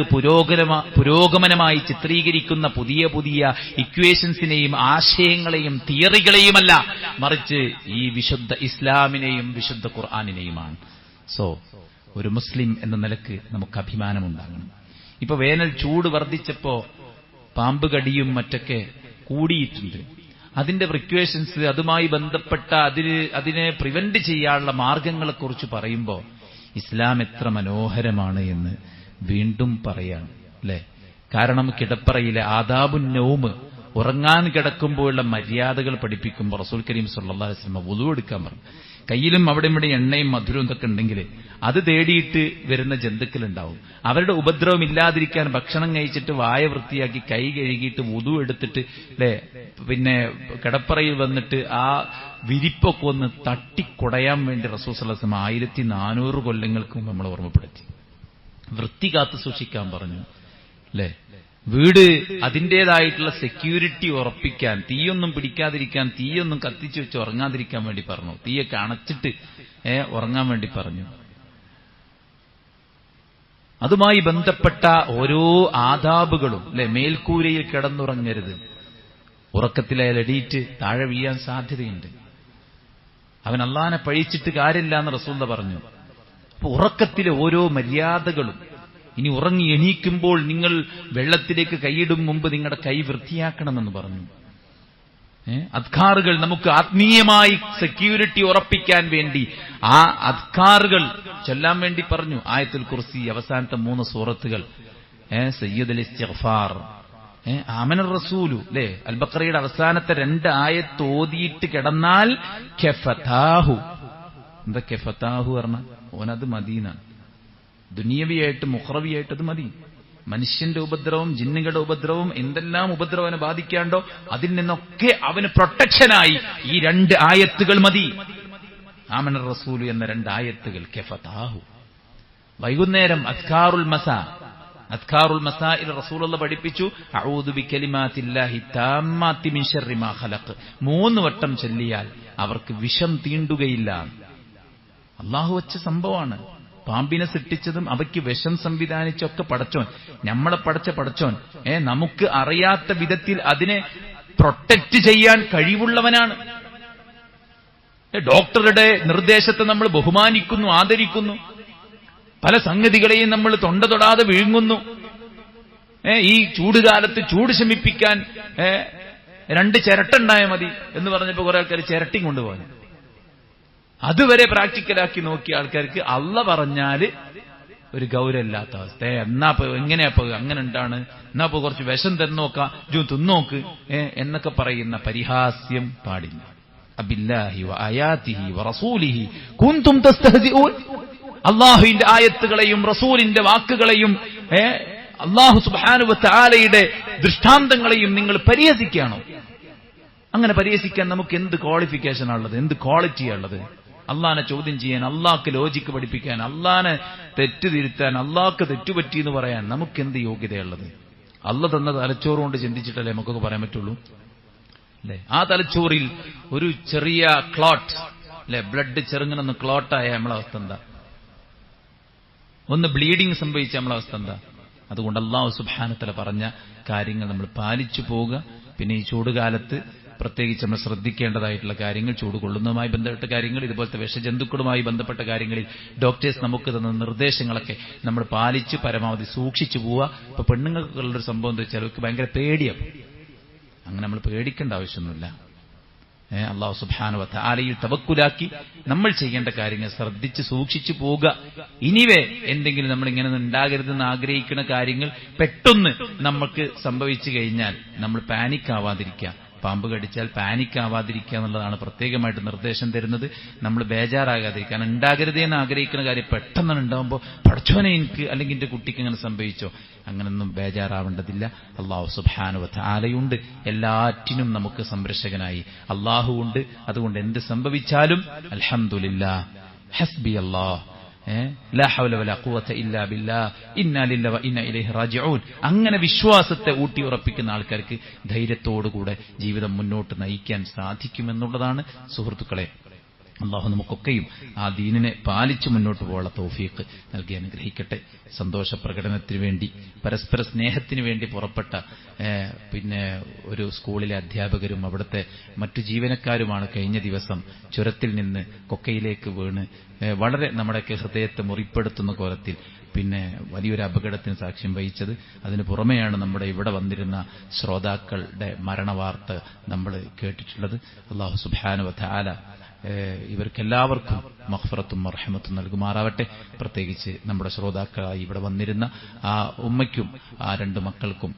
പുരോഗമനമായി ചിത്രീകരിക്കുന്ന പുതിയ പുതിയ ഇക്വേഷൻസിനെയും ആശയങ്ങളെയും തിയറികളെയുമല്ല, മറിച്ച് ഈ വിശുദ്ധ ഇസ്ലാമിനെയും വിശുദ്ധ ഖുർആനിനെയുമാണ്. ഒരു മുസ്ലിം എന്ന നിലക്ക് നമുക്ക് അഭിമാനമുണ്ടാകണം. ഇപ്പൊ വേനൽ ചൂട് വർദ്ധിച്ചപ്പോ പാമ്പ് കടിയും മറ്റൊക്കെ കൂടിയിട്ടുണ്ട്. അതിന്റെ പ്രിക്വേഷൻസ്, അതുമായി ബന്ധപ്പെട്ട അതിനെ പ്രിവെന്റ് ചെയ്യാനുള്ള മാർഗങ്ങളെക്കുറിച്ച് പറയുമ്പോൾ ഇസ്ലാം എത്ര മനോഹരമാണ് എന്ന് വീണ്ടും പറയാണ്, അല്ലെ? കാരണം കിടപ്പറയിലെ ആദാബുൻ നൗമ്, ഉറങ്ങാൻ കിടക്കുമ്പോഴുള്ള മര്യാദകൾ പഠിപ്പിക്കുമ്പോൾ റസൂൽ കരീം സല്ലല്ലാഹു അലൈഹി വസല്ലം വുളു എടുക്കാൻ പറഞ്ഞു. കയ്യിലും അവിടെ ഇവിടെ എണ്ണയും മധുരവും ഇതൊക്കെ ഉണ്ടെങ്കിൽ അത് തേടിയിട്ട് വരുന്ന ജന്തുക്കളുണ്ടാവും. അവരുടെ ഉപദ്രവം ഇല്ലാതിരിക്കാൻ ഭക്ഷണം കഴിച്ചിട്ട് വായ വൃത്തിയാക്കി കൈ കഴുകിയിട്ട് വുദു എടുത്തിട്ട് കിടപ്പറയിൽ വന്നിട്ട് ആ വിരിപ്പൊക്കെ ഒന്ന് തട്ടിക്കുടയാൻ വേണ്ടി റസൂൽ സല്ലല്ലാഹു അലൈഹി വസല്ലം 1400 കൊല്ലങ്ങൾക്ക് മുമ്പ് നമ്മളെ ഓർമ്മപ്പെടുത്തി. വൃത്തി കാത്തു സൂക്ഷിക്കാൻ പറഞ്ഞു, അല്ലേ? വീട് അതിൻ്റെതായിട്ടുള്ള സെക്യൂരിറ്റി ഉറപ്പിക്കാൻ, തീയൊന്നും പിടിക്കാതിരിക്കാൻ, തീയൊന്നും കത്തിച്ചു വെച്ച് ഉറങ്ങാതിരിക്കാൻ വേണ്ടി പറഞ്ഞു. തീയൊക്കെ അണച്ചിട്ട് ഉറങ്ങാൻ വേണ്ടി പറഞ്ഞു. അതുമായി ബന്ധപ്പെട്ട ഓരോ ആദാബുകളും, അല്ലെ? മേൽക്കൂരയിൽ കിടന്നുറങ്ങരുത്, ഉറക്കത്തിലടിയിട്ട് താഴെ വീഴാൻ സാധ്യതയുണ്ട്. അവൻ അള്ളാനെ പഴിച്ചിട്ട് കാര്യമില്ല എന്ന് റസൂൽ പറഞ്ഞു. അപ്പൊ ഉറക്കത്തിലെ ഓരോ മര്യാദകളും, ഇനി ഉറങ്ങി എണീക്കുമ്പോൾ നിങ്ങൾ വെള്ളത്തിലേക്ക് കൈയിടും മുമ്പ് നിങ്ങളുടെ കൈ വൃത്തിയാക്കണമെന്ന് പറഞ്ഞു. അദ്കാറുകൾ നമുക്ക് ആത്മീയമായി സെക്യൂരിറ്റി ഉറപ്പിക്കാൻ വേണ്ടി ആ അദ്കാറുകൾ ചൊല്ലാൻ വേണ്ടി പറഞ്ഞു. ആയത്തുൽ കുർസി, അവസാനത്തെ 3 സൂറത്തുകൾ, സയ്യിദുൽ ഇസ്തിഗ്ഫാർ, ആമനർ റസൂലു, അല്ലേ, അൽ ബഖറയുടെ അവസാനത്തെ 2 ആയത്ത് ഓതിയിട്ട് കിടന്നാൽ കഫതാഹു. എന്താ കഫതാഹു പറഞ്ഞ? ഓനത് മദീനാണ്. ദുനിയവിയായിട്ട് മുഖറവിയായിട്ട് അത് മതി. മനുഷ്യന്റെ ഉപദ്രവം, ജിന്നുകളുടെ ഉപദ്രവം, എന്തെല്ലാം ഉപദ്രവം അവനെ ബാധിക്കാണ്ടോ അതിൽ നിന്നൊക്കെ അവന് പ്രൊട്ടക്ഷനായി ഈ 2 ആയത്തുകൾ മതി. ആമനർ റസൂലു എന്ന 2 ആയത്തുകൾ കഫതാഹു. വൈകുന്നേരം അസ്കാറുൽ മസാ, അസ്കാറുൽ മസാഇൽ റസൂലുള്ളാഹി പഠിപ്പിച്ചു, അഊദു ബികലിമാത്തില്ലാഹി താമ്മാത്തി മിൻ ശർരി മാ ഖലഖ്. 3 വട്ടം ചൊല്ലിയാൽ അവർക്ക് വിഷം തീണ്ടുകയില്ല. അള്ളാഹു വച്ച സംഭവമാണ്. പാമ്പിനെ സൃഷ്ടിച്ചതും അവയ്ക്ക് വിഷം സംവിധാനിച്ചൊക്കെ പടച്ചോൻ, നമ്മളെ പടച്ച പടച്ചോൻ നമുക്ക് അറിയാത്ത വിധത്തിൽ അതിനെ പ്രൊട്ടക്ട് ചെയ്യാൻ കഴിവുള്ളവനാണ്. ഡോക്ടറുടെ നിർദ്ദേശത്തെ നമ്മൾ ബഹുമാനിക്കുന്നു, ആദരിക്കുന്നു. പല സംഗതികളെയും നമ്മൾ തൊണ്ട തൊടാതെ വിഴുങ്ങുന്നു. ഈ ചൂടുകാലത്ത് ചൂട് ശമിപ്പിക്കാൻ 2 ചിരട്ടുണ്ടായാൽ മതി എന്ന് പറഞ്ഞപ്പോ കുറെ ആൾക്കാർ ചിരട്ടിയും കൊണ്ടുപോകാൻ. അതുവരെ പ്രാക്ടിക്കലാക്കി നോക്കിയ ആൾക്കാർക്ക് അള്ള പറഞ്ഞാല് ഒരു ഗൗരവമില്ലാത്ത അവസ്ഥ. എന്നാപ്പോ എങ്ങനെയാപ്പോ അങ്ങനെ ഉണ്ടാണ്, എന്നാപ്പോ കുറച്ച് വിഷം തന്നോക്കാം, തിന്നോക്ക് എന്നൊക്കെ പറയുന്ന പരിഹാസ്യം പാടില്ല. അബില്ലാഹി വആയാതിഹി വറസൂലിഹി കുൻതും തസ്തഹ്സിഊൻ. അള്ളാഹുവിന്റെ ആയത്തുകളെയും റസൂലിന്റെ വാക്കുകളെയും അള്ളാഹു സുബ്ഹാനഹു വ തആലയുടെ ദൃഷ്ടാന്തങ്ങളെയും നിങ്ങൾ പരിഹസിക്കുകയാണോ? അങ്ങനെ പരിഹസിക്കാൻ നമുക്ക് എന്ത് ക്വാളിഫിക്കേഷനാണുള്ളത്, എന്ത് ക്വാളിറ്റിയാണുള്ളത്? അള്ളാനെ ചോദ്യം ചെയ്യാൻ, അള്ളാഹ്ക്ക് ലോജിക്ക് പഠിപ്പിക്കാൻ, അള്ളാനെ തെറ്റ് തിരുത്താൻ, അള്ളാഹ്ക്ക് തെറ്റുപറ്റി എന്ന് പറയാൻ നമുക്കെന്ത് യോഗ്യതയുള്ളത്? അള്ള തന്ന തലച്ചോറ് കൊണ്ട് ചിന്തിച്ചിട്ടല്ലേ നമുക്കൊക്കെ പറയാൻ പറ്റുള്ളൂ, അല്ലെ? ആ തലച്ചോറിൽ ഒരു ചെറിയ ക്ലോട്ട്, അല്ലെ, ബ്ലഡ് ചെറുങ്ങനൊന്ന് ക്ലോട്ടായ നമ്മളെ അവസ്ഥ എന്താ? ഒന്ന് ബ്ലീഡിങ് സംഭവിച്ച നമ്മളെ അവസ്ഥ എന്താ? അതുകൊണ്ട് അല്ലാഹു സുബ്ഹാനഹു വ തആല പറഞ്ഞ കാര്യങ്ങൾ നമ്മൾ പാലിച്ചു പോവുക. പിന്നെ ഈ ചൂടുകാലത്ത് പ്രത്യേകിച്ച് നമ്മൾ ശ്രദ്ധിക്കേണ്ടതായിട്ടുള്ള കാര്യങ്ങൾ, ചൂട് കൊള്ളുന്നതുമായി ബന്ധപ്പെട്ട കാര്യങ്ങൾ, ഇതുപോലത്തെ വിഷജന്തുക്കളുമായി ബന്ധപ്പെട്ട കാര്യങ്ങളിൽ ഡോക്ടേഴ്സ് നമുക്ക് തന്ന നിർദ്ദേശങ്ങളൊക്കെ നമ്മൾ പാലിച്ച് പരമാവധി സൂക്ഷിച്ചു പോവുക. ഇപ്പൊ പെണ്ണുങ്ങൾക്കുള്ളൊരു സംഭവം എന്താ വെച്ചാൽ അവർക്ക് ഭയങ്കര പേടിയാണ്. അങ്ങനെ നമ്മൾ പേടിക്കേണ്ട ആവശ്യമൊന്നുമില്ല. അല്ലാഹു സുബ്ഹാനഹു വ തആലയിൽ തവക്കുലാക്കി നമ്മൾ ചെയ്യേണ്ട കാര്യങ്ങൾ ശ്രദ്ധിച്ച് സൂക്ഷിച്ചു പോവുക. ഇനിവേ എന്തെങ്കിലും നമ്മൾ ഇങ്ങനെ ഉണ്ടാകരുതെന്ന് ആഗ്രഹിക്കുന്ന കാര്യങ്ങൾ പെട്ടെന്ന് നമുക്ക് സംഭവിച്ചു കഴിഞ്ഞാൽ നമ്മൾ പാനിക് ആവാതിരിക്കുക. പാമ്പ് കടിച്ചാൽ പാനിക് ആവാതിരിക്കുക എന്നുള്ളതാണ് പ്രത്യേകമായിട്ട് നിർദ്ദേശം തരുന്നത്. നമ്മൾ ബേജാറാകാതിരിക്കാൻ, ഉണ്ടാകരുതേ എന്ന് ആഗ്രഹിക്കുന്ന കാര്യം പെട്ടെന്ന് ഉണ്ടാകുമ്പോൾ പഠിച്ചോനെ എനിക്ക് അല്ലെങ്കിൽ എന്റെ കുട്ടിക്ക് അങ്ങനെ സംഭവിച്ചോ, അങ്ങനൊന്നും ബേജാറാവേണ്ടതില്ല. അല്ലാഹു സുബ്ഹാനഹു വ തആലയുണ്ട്, എല്ലാറ്റിനും നമുക്ക് സംരക്ഷകനായി അല്ലാഹു ഉണ്ട്. അതുകൊണ്ട് എന്ത് സംഭവിച്ചാലും അൽഹംദുലില്ലാഹ്, ഹസ്ബി അല്ലാഹ്, ലാ ഹൗല വലാ ഖുവത ഇല്ലാ ബില്ലാഹ്, ഇന്നാ ലില്ലാഹി വ ഇന്നാ ഇലൈഹി റാജിഊൻ. അങ്ങനെ വിശ്വാസത്തെ ഊട്ടിയുറപ്പിക്കുന്ന ആൾക്കാർക്ക് ധൈര്യത്തോടുകൂടെ ജീവിതം മുന്നോട്ട് നയിക്കാൻ സാധിക്കുമെന്നുള്ളതാണ്. സുഹൃത്തുക്കളെ, അള്ളാഹു നമുക്കൊക്കെയും ആ ദീനിനെ പാലിച്ച് മുന്നോട്ട് പോകാനുള്ള തൗഫീഖ് നൽകി അനുഗ്രഹിക്കട്ടെ. സന്തോഷ പ്രകടനത്തിന് വേണ്ടി, പരസ്പര സ്നേഹത്തിന് വേണ്ടി പുറപ്പെട്ട പിന്നെ ഒരു സ്കൂളിലെ അധ്യാപകരും അവിടുത്തെ മറ്റു ജീവനക്കാരുമാണ് കഴിഞ്ഞ ദിവസം ചുരത്തിൽ നിന്ന് കൊക്കയിലേക്ക് വീണ് വളരെ നമ്മുടെയൊക്കെ ഹൃദയത്തെ മുറിപ്പെടുത്തുന്ന കോലത്തിൽ പിന്നെ വലിയൊരു അപകടത്തിന് സാക്ഷ്യം വഹിച്ചത്. അതിന് പുറമെയാണ് നമ്മുടെ ഇവിടെ വന്നിരുന്ന ശ്രോതാക്കളുടെ മരണവാർത്ത നമ്മൾ കേട്ടിട്ടുള്ളത്. അല്ലാഹു സുബ്ഹാനഹു വ തആല ഇവർക്കെല്ലാവർക്കും മഗ്ഫിറത്തും മർഹമത്തും നൽകുമാറാവട്ടെ. പ്രത്യേകിച്ച് നമ്മുടെ ശ്രോതാക്കളായി ഇവിടെ വന്നിരുന്ന ആ ഉമ്മയ്ക്കും ആ 2 മക്കൾക്കും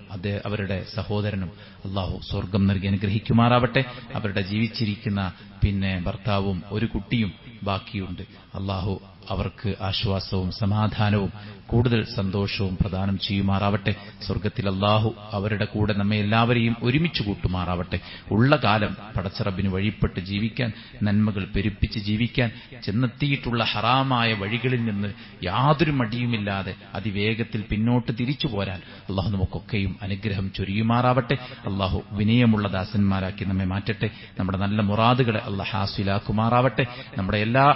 അവരുടെ സഹോദരനും അല്ലാഹു സ്വർഗം നൽകി അനുഗ്രഹിക്കുമാറാവട്ടെ. അവരുടെ ജീവിച്ചിരിക്കുന്ന പിന്നെ ഭർത്താവും ഒരു കുട്ടിയും ബാക്കിയുണ്ട്. അല്ലാഹു അവർക്ക് ആശ്വാസവും സമാധാനവും കൂടുതൽ സന്തോഷവും പ്രദാനം ചെയ്യുമാറാവട്ടെ. സ്വർഗത്തിൽ അല്ലാഹു അവരുടെ കൂടെ നമ്മെ എല്ലാവരെയും ഒരുമിച്ച് കൂട്ടുമാറാവട്ടെ. ഉള്ള കാലം പടച്ചറബിന് വഴിപ്പെട്ട് ജീവിക്കാൻ, നന്മകൾ പെരുപ്പിച്ച് ജീവിക്കാൻ, ചെന്നെത്തിയിട്ടുള്ള ഹറാമായ വഴികളിൽ നിന്ന് യാതൊരു മടിയുമില്ലാതെ അതിവേഗത്തിൽ പിന്നോട്ട് തിരിച്ചു പോരാൻ അല്ലാഹു നമുക്കൊക്കെയും അനുഗ്രഹം ചൊരിയുമാറാവട്ടെ. അല്ലാഹു വിനയമുള്ള ദാസന്മാരാക്കി നമ്മെ മാറ്റട്ടെ. നമ്മുടെ നല്ല മുറാദുകളെ അല്ലാഹു ഹാസിലാക്കുമാറാവട്ടെ. നമ്മുടെ എല്ലാ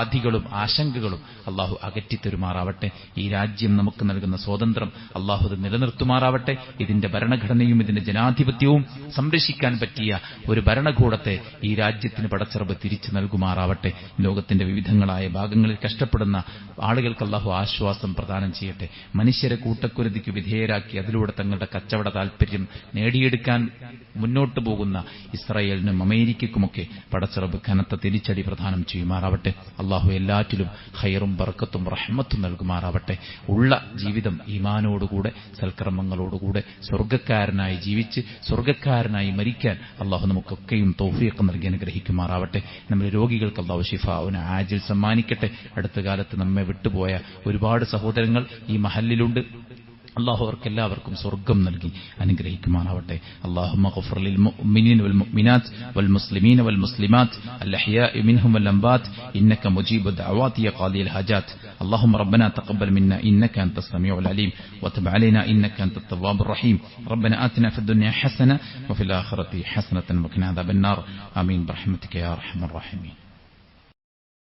ആധികളും ആശങ്കകളും അല്ലാഹു അകറ്റിത്തരുമാറാവട്ടെ. ഈ രാജ്യം നമുക്ക് നൽകുന്ന സ്വാതന്ത്ര്യം അല്ലാഹു അത് നിലനിർത്തുമാറാവട്ടെ. ഇതിന്റെ ഭരണഘടനയും ഇതിന്റെ ജനാധിപത്യവും സംരക്ഷിക്കാൻ പറ്റിയ ഒരു ഭരണകൂടത്തെ ഈ രാജ്യത്തിന് പടച്ചറബ് തിരിച്ചു വർദ്ധിപ്പിച്ച് നൽകുമാറാവട്ടെ. ലോകത്തിന്റെ വിവിധങ്ങളായ ഭാഗങ്ങളിൽ കഷ്ടപ്പെടുന്ന ആളുകൾക്ക് അല്ലാഹു ആശ്വാസം പ്രദാനം ചെയ്യട്ടെ. മനുഷ്യരെ കൂട്ടക്കുരുതിക്ക് വിധേയരാക്കി അതിലൂടെ തങ്ങളുടെ കച്ചവട താൽപര്യം നേടിയെടുക്കാൻ മുന്നോട്ടു പോകുന്ന ഇസ്രായേലിനും അമേരിക്കയ്ക്കുമൊക്കെ പടച്ചറബ് കനത്ത തിരിച്ചടി പ്രദാനം ചെയ്യുമാറാവട്ടെ. അല്ലാഹു എല്ലാറ്റിലും ഖൈറും ബർക്കത്തും റഹ്മത്തും നൽകുമാറാവട്ടെ. ഉള്ള ജീവിതം ഈമാനോടുകൂടെ സൽക്കർമ്മങ്ങളോടുകൂടെ സ്വർഗ്ഗക്കാരനായി ജീവിച്ച് സ്വർഗ്ഗക്കാരനായി മരിക്കാൻ അല്ലാഹു നമുക്കൊക്കെയും തൗഫീഖ് നൽകി അനുഗ്രഹിക്കുമാറാവട്ടെ. നമ്മുടെ രോഗികൾക്ക് അല്ലാഹു ശിഫാഉന ആജിൽ സമ്മാനിക്കട്ടെ. അടുത്ത കാലത്ത് നമ്മെ വിട്ടുപോയ ഒരുപാട് സഹോദരങ്ങൾ ഈ മഹല്ലിലുണ്ട്. അല്ലാഹു അവർക്കെല്ലാവർക്കും സ്വർഗ്ഗം നൽകി അനുഗ്രഹിക്കുമാറാവട്ടെ. അല്ലാഹുമ്മ ഗ്ഫിർ ലിൽ മുഅ്മിനീന വൽ മുഅ്മിനാത്ത് വൽ മുസ്ലിമീന വൽ മുസ്ലിമാത്ത് അൽ അഹ്യാഇ മിൻഹും വൽ അംവാത്ത് ഇന്നക മുജീബു ദഅവാതി യാ ഖാദിയൽ ഹജാത്ത്. اللهم ربنا تقبل منا إنك أنت السميع العليم وتب علينا إنك أنت التواب الرحيم. ربنا آتنا في الدنيا حسنة وفي الآخرة حسنة وقنا عذاب النار. آمين برحمتك يا أرحم الراحمين.